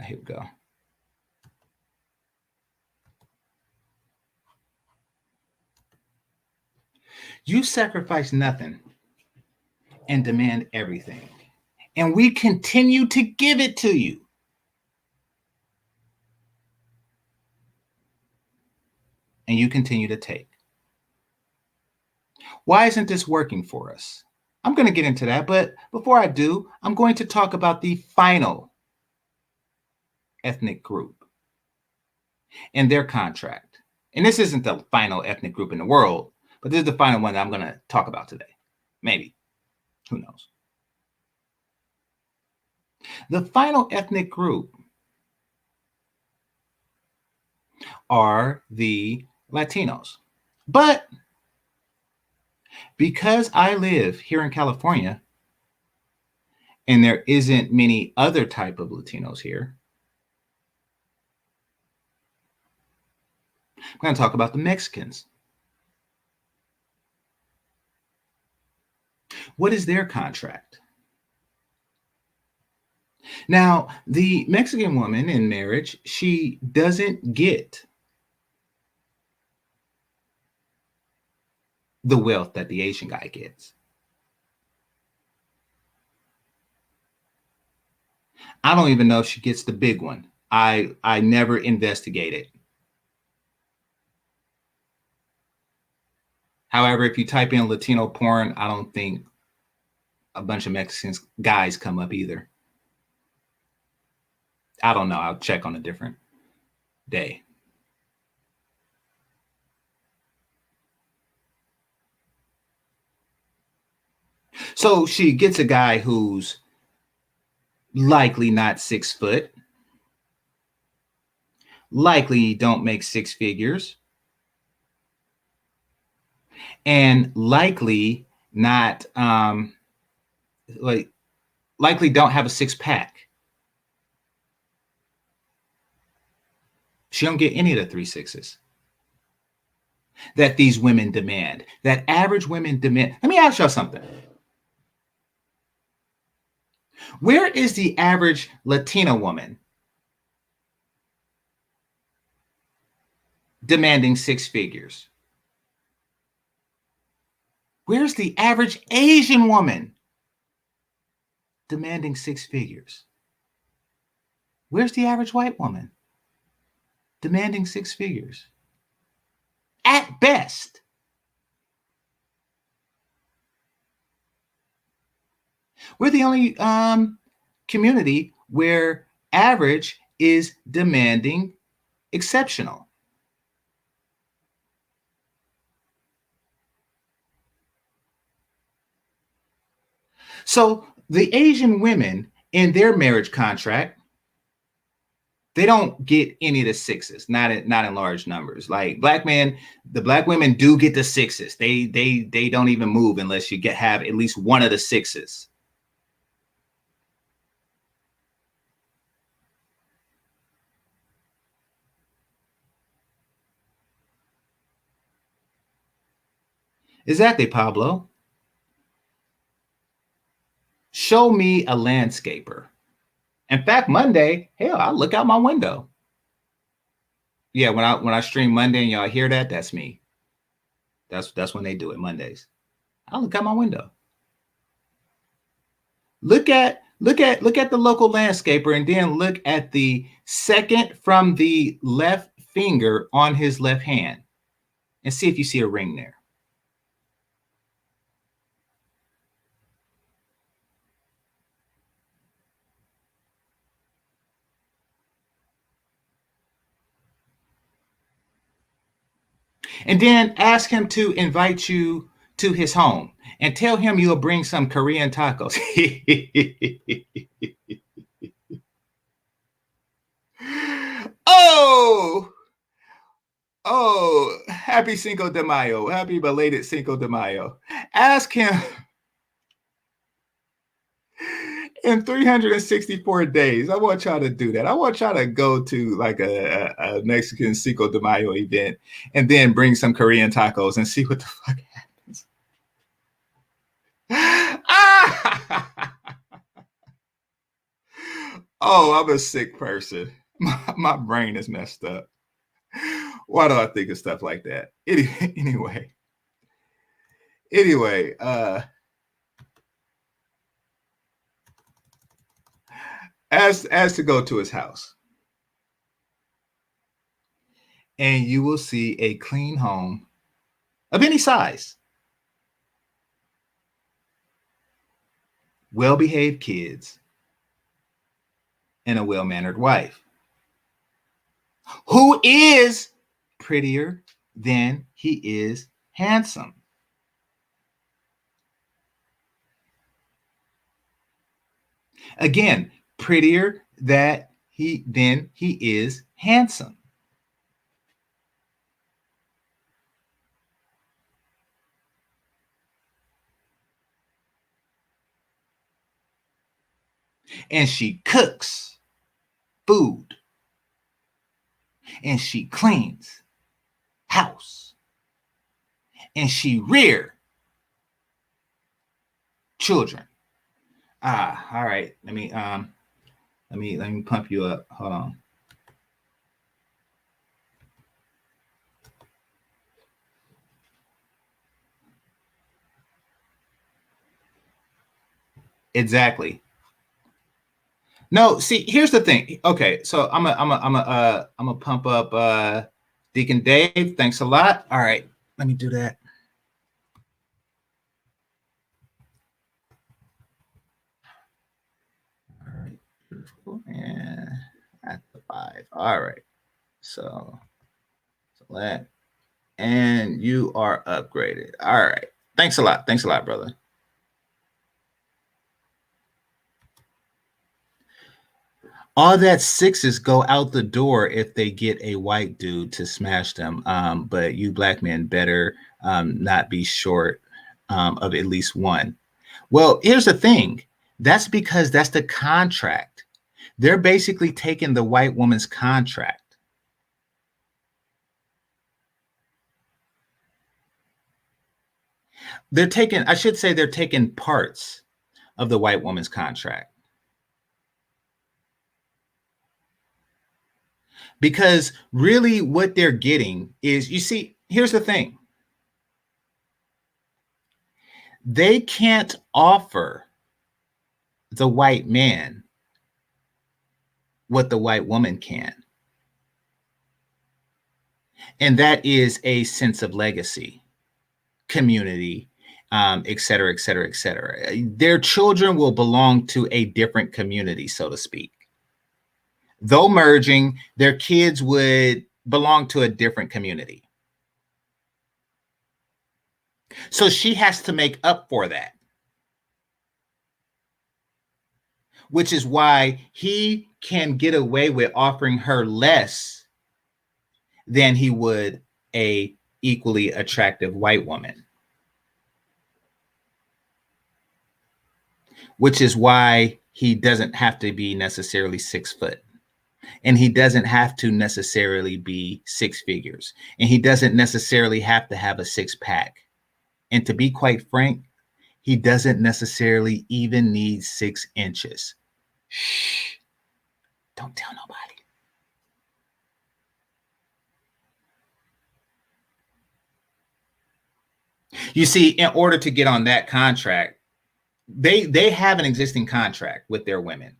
Here we go. You sacrifice nothing and demand everything. And we continue to give it to you. And you continue to take. Why isn't this working for us? I'm going to get into that, but before I do, I'm going to talk about the final ethnic group and their contract. And this isn't the final ethnic group in the world, but this is the final one that I'm going to talk about today. Maybe. Who knows? The final ethnic group are the Latinos. But because I live here in California and there isn't many other type of Latinos here, I'm going to talk about the Mexicans. What is their contract? Now, the Mexican woman in marriage, she doesn't get the wealth that the Asian guy gets. I don't even know if she gets the big one. I never investigated. However, if you type in Latino porn, I don't think a bunch of Mexican guys come up either. I don't know. I'll check on a different day. So she gets a guy who's likely not 6 foot, likely don't make 6 figures, and likely not likely don't have a 6-pack. She don't get any of the 3 6s that these women demand, that average women demand. Let me ask y'all something. Where is the average Latina woman demanding 6 figures? Where's the average Asian woman demanding 6 figures? Where's the average white woman demanding 6 figures? At best. We're the only community where average is demanding exceptional. So the Asian women in their marriage contract, they don't get any of the 6s, not in large numbers. Like black men, the black women do get the 6s. They don't even move unless you have at least one of the 6s. Exactly, Pablo. Show me a landscaper. In fact, Monday, hell, I look out my window. Yeah, when I stream Monday and y'all hear that, that's me. That's when they do it Mondays. I look out my window. Look at the local landscaper and then look at the second from the left finger on his left hand and see if you see a ring there. And then ask him to invite you to his home and tell him you'll bring some Korean tacos. Oh, oh, happy Cinco de Mayo. Happy belated Cinco de Mayo. Ask him in 364 days. I want y'all to do that. I want y'all to go to like a Mexican Cinco de Mayo event and then bring some Korean tacos and see what the fuck happens. Oh, I'm a sick person. My brain is messed up. Why do I think of stuff like that? Anyway, as to go to his house, and you will see a clean home of any size, well-behaved kids, and a well-mannered wife who is prettier than he is handsome. Again, prettier than he is handsome. And she cooks food. And she cleans house. And she rear children. All right. Let me pump you up. Hold on. Exactly. No, see, here's the thing. Okay, so I'm a pump up Deacon Dave. Thanks a lot. All right, let me do that. All right, beautiful. And at the 5. All right. So select. And you are upgraded. All right. Thanks a lot. Thanks a lot, brother. All that 6s go out the door if they get a white dude to smash them. But you black men better not be short of at least one. Well, here's the thing. That's because that's the contract. They're basically taking the white woman's contract. They're taking parts of the white woman's contract. Because really what they're getting is, you see, here's the thing. They can't offer the white man what the white woman can. And that is a sense of legacy, community, et cetera, et cetera, et cetera. Their children will belong to a different community, so to speak. Though merging, their kids would belong to a different community. So she has to make up for that. Which is why he can get away with offering her less than he would a equally attractive white woman. Which is why he doesn't have to be necessarily 6 foot. And he doesn't have to necessarily be 6 figures. And he doesn't necessarily have to have a 6-pack. And to be quite frank, he doesn't necessarily even need 6 inches. Shh, don't tell nobody. You see, in order to get on that contract, they have an existing contract with their women.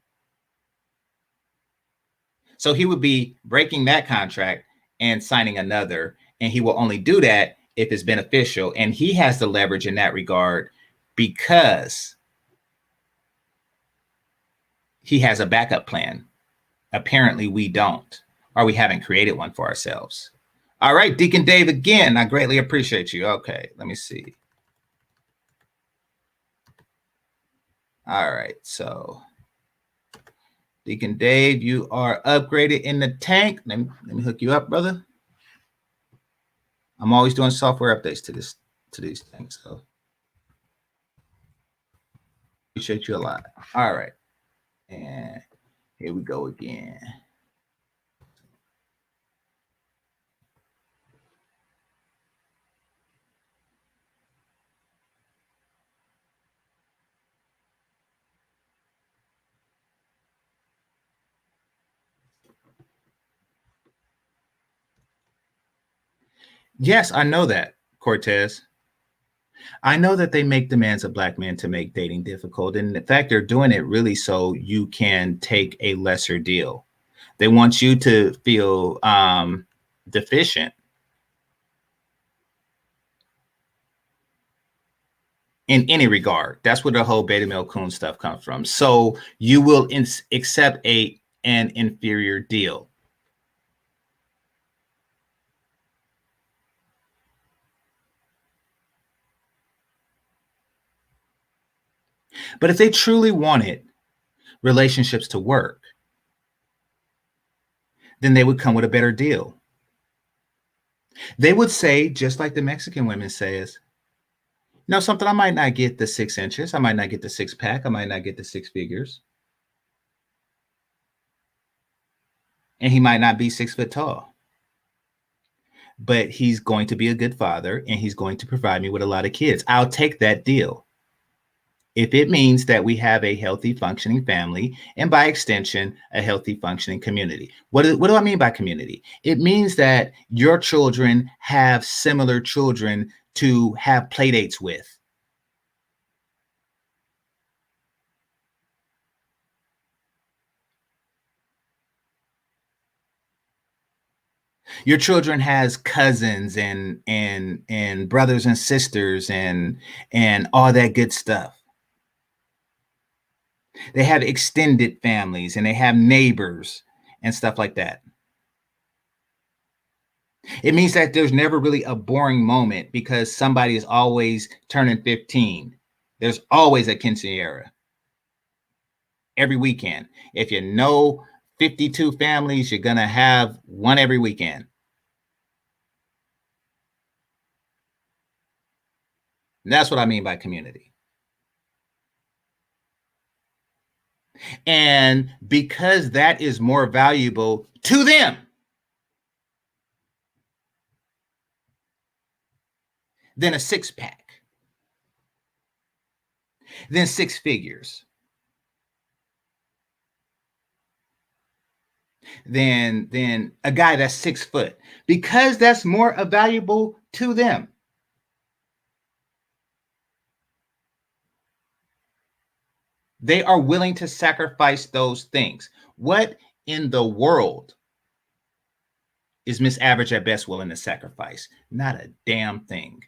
So he would be breaking that contract and signing another, and he will only do that if it's beneficial. And he has the leverage in that regard because he has a backup plan. Apparently, we don't, or we haven't created one for ourselves. All right, Deacon Dave, again, I greatly appreciate you. Okay, let me see. All right, so Deacon Dave, you are upgraded in the tank. Let me hook you up, brother. I'm always doing software updates to these things, so appreciate you a lot. All right, and here we go again. Yes, I know that, Cortez. I know that they make demands of black men to make dating difficult. And in fact, they're doing it really so you can take a lesser deal. They want you to feel deficient in any regard. That's where the whole beta male coon stuff comes from. So you will accept an inferior deal. But if they truly wanted relationships to work, then they would come with a better deal. They would say, just like the Mexican women says, no, something, I might not get the 6 inches. I might not get the 6 pack. I might not get the 6 figures. And he might not be 6 foot tall. But he's going to be a good father and he's going to provide me with a lot of kids. I'll take that deal. If it means that we have a healthy, functioning family, and by extension, a healthy, functioning community. What do I mean by community? It means that your children have similar children to have play dates with. Your children has cousins and brothers and sisters and all that good stuff. They have extended families and they have neighbors and stuff like that. It means that there's never really a boring moment because somebody is always turning 15. There's always a quinceañera every weekend. If you know 52 families, you're going to have one every weekend. And that's what I mean by community. And because that is more valuable to them than a 6 pack, than 6 figures, than a guy that's 6 foot, because that's more valuable to them. They are willing to sacrifice those things. What in the world is Miss Average at Best willing to sacrifice? Not a damn thing.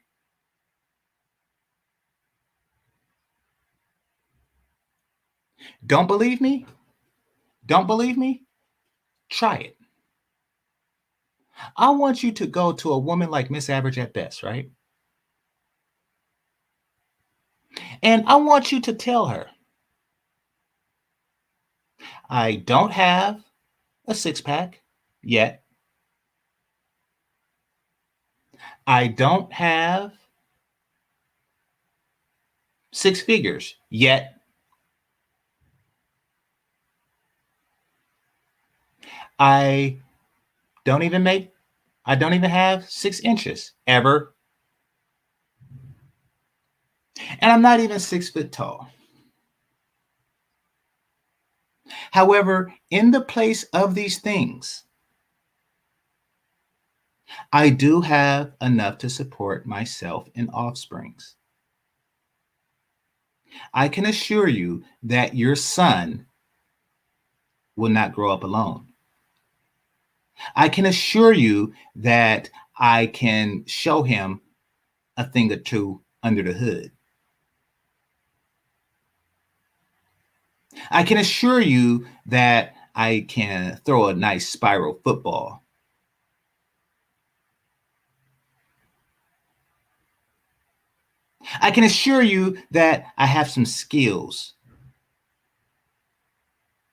Don't believe me? Don't believe me? Try it. I want you to go to a woman like Miss Average at Best, right? And I want you to tell her, I don't have a 6 pack yet. I don't have 6 figures yet. I don't even have 6 inches ever. And I'm not even 6 foot tall. However, in the place of these things, I do have enough to support myself and offsprings. I can assure you that your son will not grow up alone. I can assure you that I can show him a thing or two under the hood. I can assure you that I can throw a nice spiral football. I can assure you that I have some skills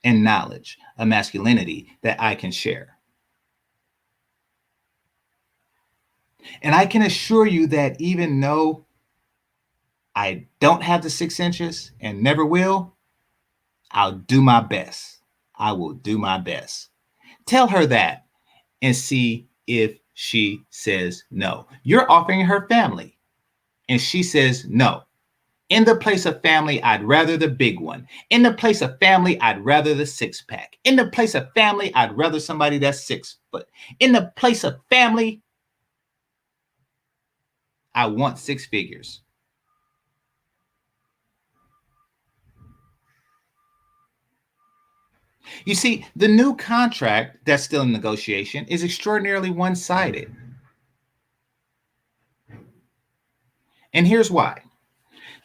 and knowledge of masculinity that I can share. And I can assure you that even though I don't have the 6 inches and never will, I'll do my best. I will do my best. Tell her that and see if she says no. You're offering her family and she says no. In the place of family, I'd rather the big one. In the place of family, I'd rather the 6-pack. In the place of family, I'd rather somebody that's 6 foot. In the place of family, I want 6 figures. You see, the new contract that's still in negotiation is extraordinarily one-sided. And here's why.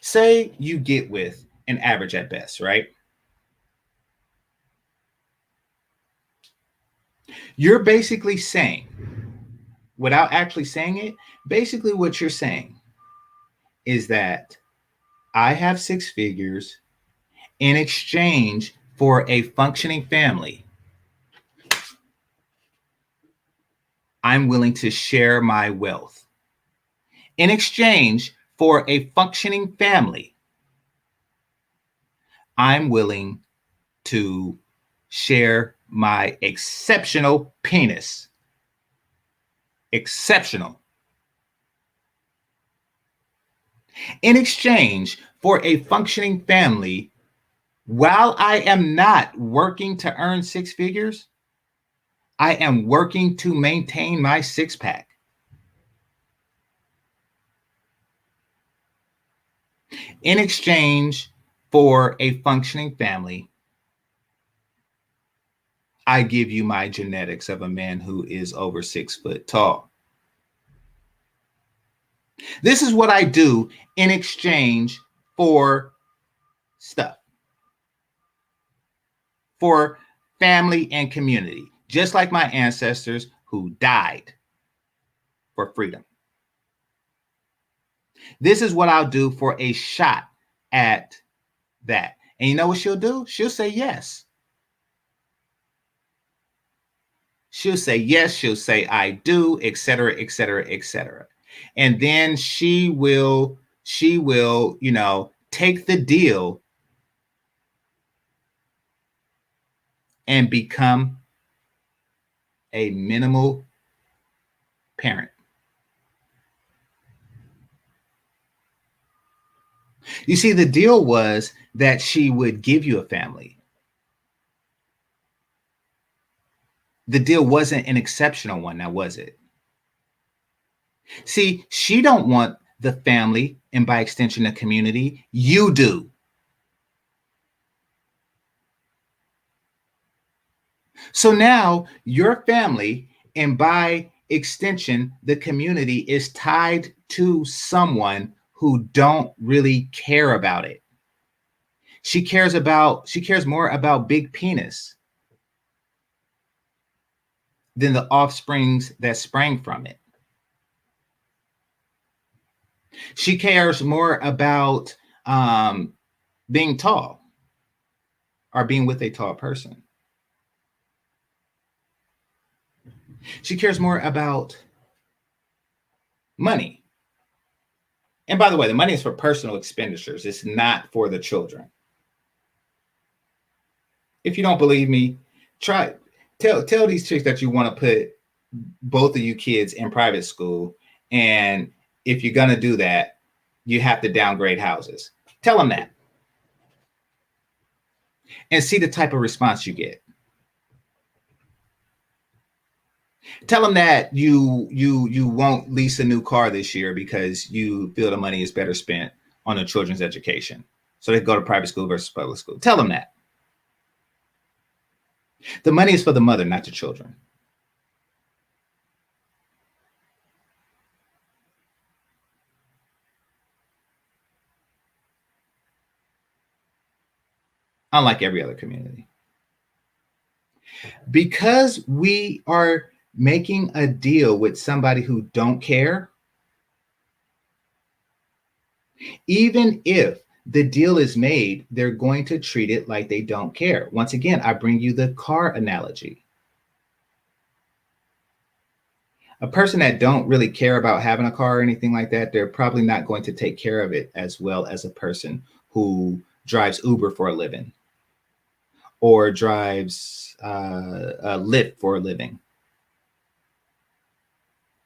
Say you get with an average at best, right? You're basically saying, without actually saying it, basically what you're saying is that I have 6 figures in exchange for a functioning family. I'm willing to share my wealth. In exchange for a functioning family, I'm willing to share my exceptional penis. Exceptional. In exchange for a functioning family, while I am not working to earn 6 figures, I am working to maintain my 6-pack. In exchange for a functioning family, I give you my genetics of a man who is over 6 foot tall. This is what I do in exchange for stuff, for family and community, just like my ancestors who died for freedom. This is what I'll do for a shot at that. And you know what she'll do? She'll say yes. She'll say yes. She'll say I do, etc., etc., etc. And then she will, take the deal and become a minimal parent. You see, the deal was that she would give you a family. The deal wasn't an exceptional one, now was it? See, she don't want the family and by extension the community. You do. So now your family and by extension the community is tied to someone who don't really care about it. She cares more about big penis than the offsprings that sprang from it. She cares more about being tall or being with a tall person. She cares more about money. And by the way, the money is for personal expenditures. It's not for the children. If you don't believe me, tell these chicks that you want to put both of you kids in private school. And if you're going to do that, you have to downgrade houses. Tell them that and see the type of response you get. Tell them that you won't lease a new car this year because you feel the money is better spent on the children's education. So they go to private school versus public school. Tell them that. The money is for the mother, not the children. Unlike every other community. Because we are making a deal with somebody who don't care, even if the deal is made, they're going to treat it like they don't care. Once again, I bring you the car analogy. A person that don't really care about having a car or anything like that, they're probably not going to take care of it as well as a person who drives Uber for a living or drives a Lyft for a living.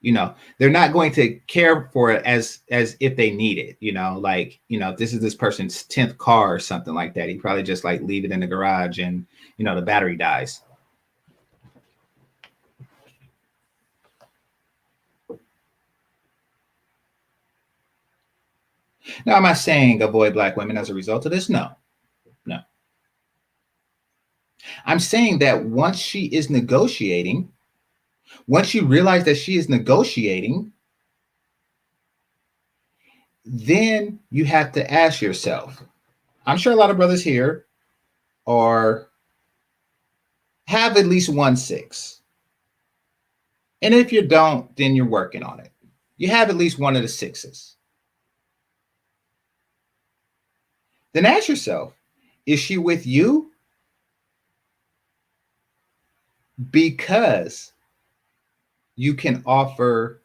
You know, they're not going to care for it as if they need it. You know, like, you know, if this is this person's 10th car or something like that, he probably just like leave it in the garage and, you know, the battery dies. Now, am I saying avoid Black women as a result of this? No, no. I'm saying that once she is negotiating, once you realize that she is negotiating, then you have to ask yourself, I'm sure a lot of brothers here are have at least 1/6. And if you don't, then you're working on it. You have at least one of the 6s. Then ask yourself, is she with you because you can offer,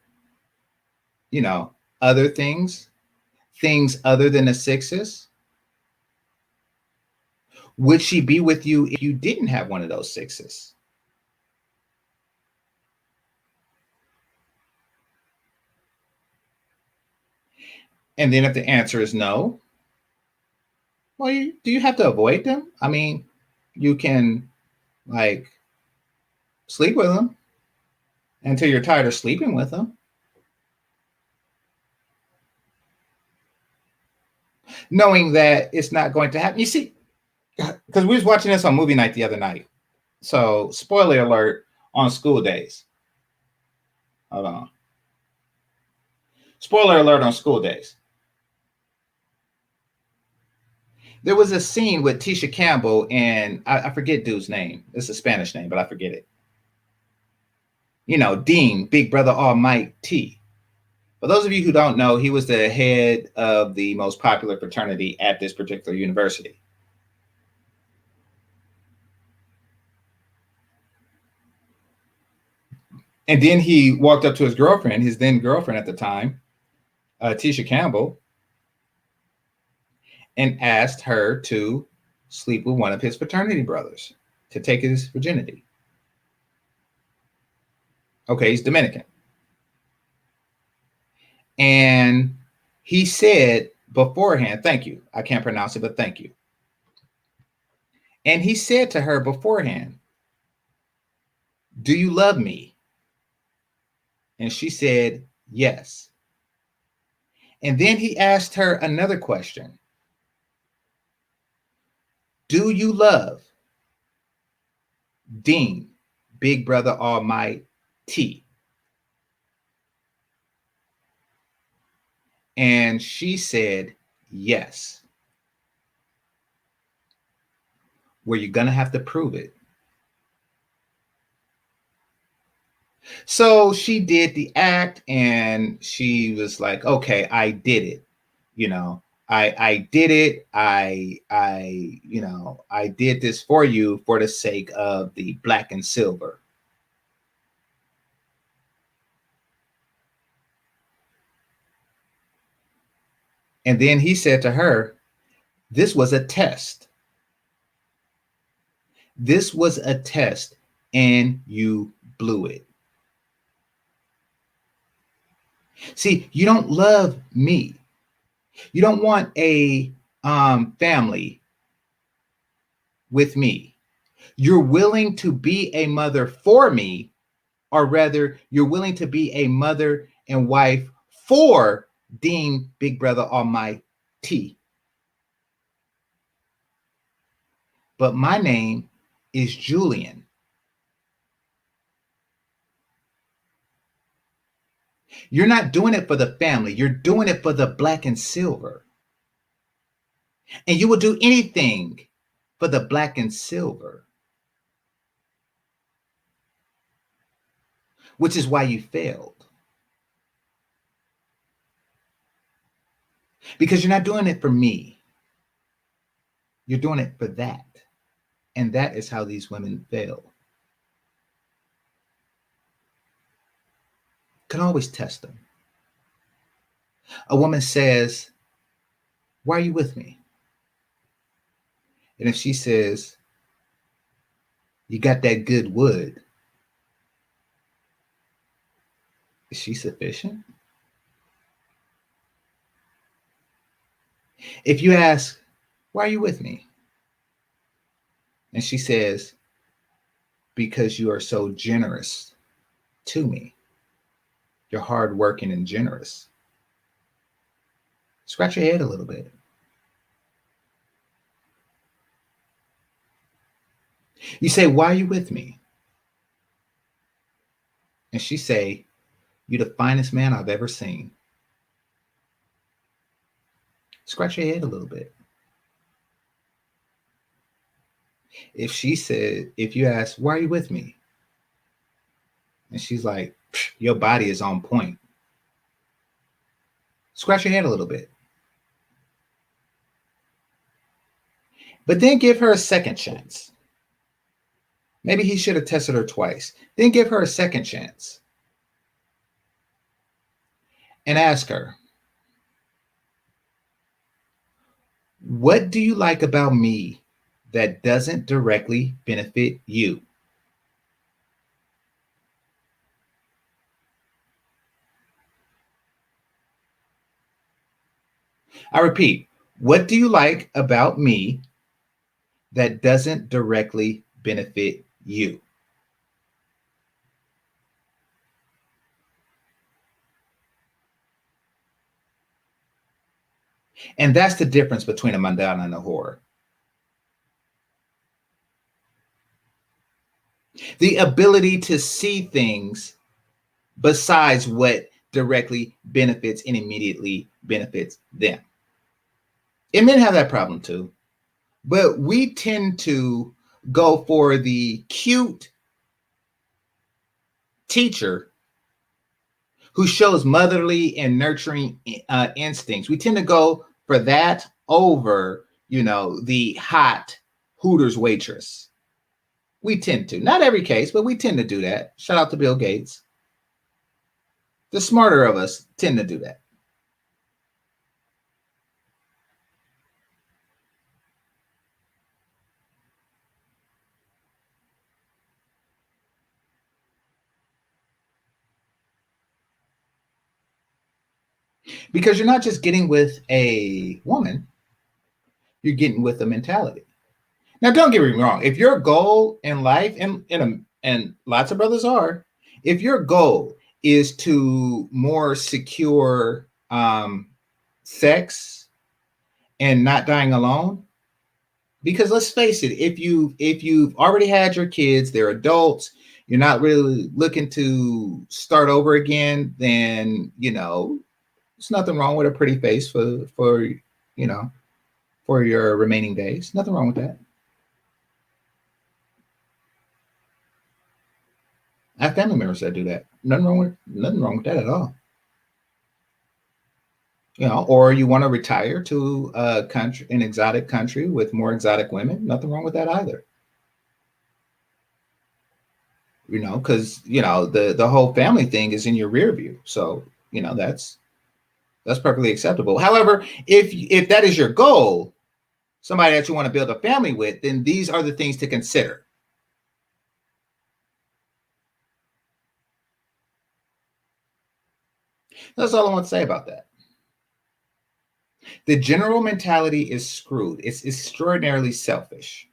you know, other things other than the 6s? Would she be with you if you didn't have one of those 6s? And then if the answer is no, well, do you have to avoid them? I mean, you can like sleep with them until you're tired of sleeping with them. Knowing that it's not going to happen. You see, because we was watching this on movie night the other night. So spoiler alert on school days. Hold on. Spoiler alert on school days. There was a scene with Tisha Campbell and I forget dude's name. It's a Spanish name, but I forget it. You know, Dean, Big Brother Almighty. For those of you who don't know, he was the head of the most popular fraternity at this particular university. And then he walked up to his girlfriend, his then girlfriend at the time, Tisha Campbell, and asked her to sleep with one of his fraternity brothers to take his virginity. Okay, he's Dominican. And he said beforehand, thank you. I can't pronounce it, but thank you. And he said to her beforehand, do you love me? And she said, yes. And then he asked her another question. Do you love Dean, Big Brother Almighty? And she said, yes. Well, you're going to have to prove it. So she did the act and she was like, okay, I did it. You know, I did it. You know, I did this for you for the sake of the black and silver. And then he said to her, this was a test. This was a test and you blew it. See, you don't love me. You don't want a family with me. You're willing to be a mother for me, or rather, you're willing to be a mother and wife for Dean Big Brother Almighty. But my name is Julian. You're not doing it for the family. You're doing it for the black and silver. And you will do anything for the black and silver, which is why you failed. Because you're not doing it for me. You're doing it for that. And that is how these women fail. Can always test them. A woman says, "Why are you with me?" And if she says, "You got that good wood," is she sufficient? If you ask, "Why are you with me?" and she says, "Because you are so generous to me. You're hardworking and generous." Scratch your head a little bit. You say, "Why are you with me?" and she say, "You're the finest man I've ever seen." Scratch your head a little bit. If you ask, "Why are you with me?" and she's like, "Your body is on point." Scratch your head a little bit. But then give her a second chance. Maybe he should have tested her twice. Then give her a second chance and ask her, "What do you like about me that doesn't directly benefit you?" I repeat, what do you like about me that doesn't directly benefit you? And that's the difference between a Madonna and a whore. The ability to see things besides what directly benefits and immediately benefits them. And men have that problem too. But we tend to go for the cute teacher who shows motherly and nurturing instincts. We tend to go for that over, the hot Hooters waitress. We tend to. Not every case, but we tend to do that. Shout out to Bill Gates. The smarter of us tend to do that. Because you're not just getting with a woman, you're getting with a mentality. Now, don't get me wrong. If your goal in life, and lots of brothers are, if your goal is to more secure sex and not dying alone, because let's face it, if you've already had your kids, they're adults, you're not really looking to start over again, then there's nothing wrong with a pretty face for your remaining days. Nothing wrong with that. I have family members that do that. Nothing wrong with that at all. Or you want to retire to an exotic country with more exotic women. Nothing wrong with that either. Because the whole family thing is in your rear view. So that's perfectly acceptable. However, if that is your goal, somebody that you want to build a family with, then these are the things to consider. That's all I want to say about that. The general mentality is screwed. It's extraordinarily selfish.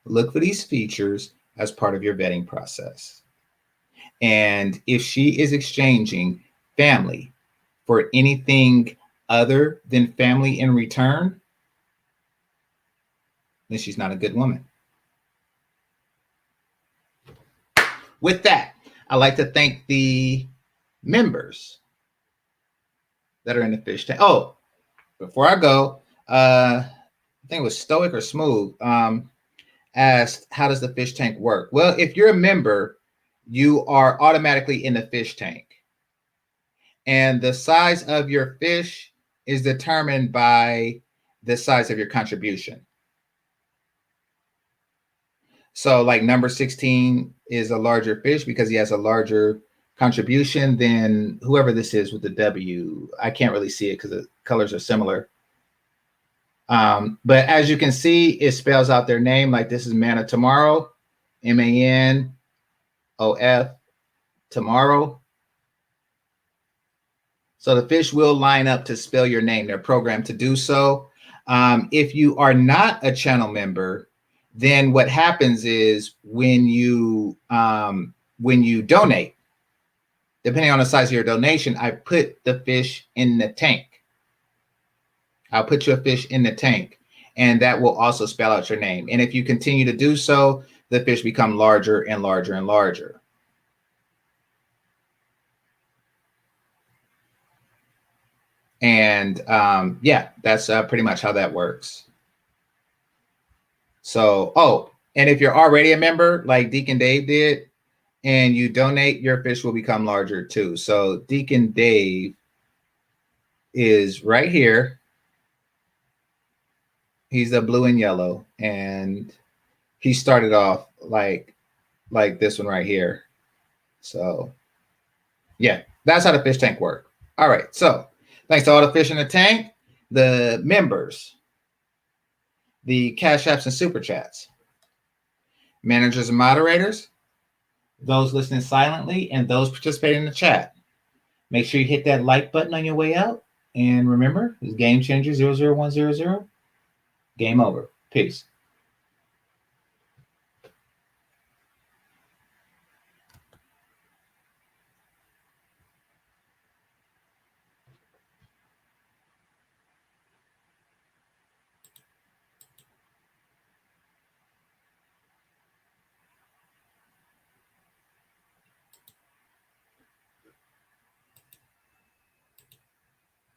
Look for these features as part of your vetting process. And if she is exchanging family for anything other than family in return, then she's not a good woman. With that, I'd like to thank the members that are in the fish tank. Oh, before I go, I think it was Stoic or Smooth asked, how does the fish tank work? Well, if you're a member, you are automatically in the fish tank. And the size of your fish is determined by the size of your contribution. So like number 16 is a larger fish because he has a larger contribution than whoever this is with the W. I can't really see it because the colors are similar. But as you can see, it spells out their name. Like this is Mana Tomorrow, MANOF Tomorrow. So the fish will line up to spell your name. They're programmed to do so. If you are not a channel member, then what happens is when you donate, depending on the size of your donation, I put the fish in the tank. I'll put your fish in the tank, and that will also spell out your name. And if you continue to do so, the fish become larger and larger and larger. And yeah, that's pretty much how that works. So, oh, and if you're already a member, like Deacon Dave did, and you donate, your fish will become larger too. So Deacon Dave is right here. He's the blue and yellow, and he started off like this one right here. So yeah, that's how the fish tank works. All right, so thanks to all the fish in the tank, the members, the Cash Apps and Super Chats, managers and moderators, those listening silently, and those participating in the chat. Make sure you hit that like button on your way out. And remember, it's Game Changer 00100. Game over. Peace.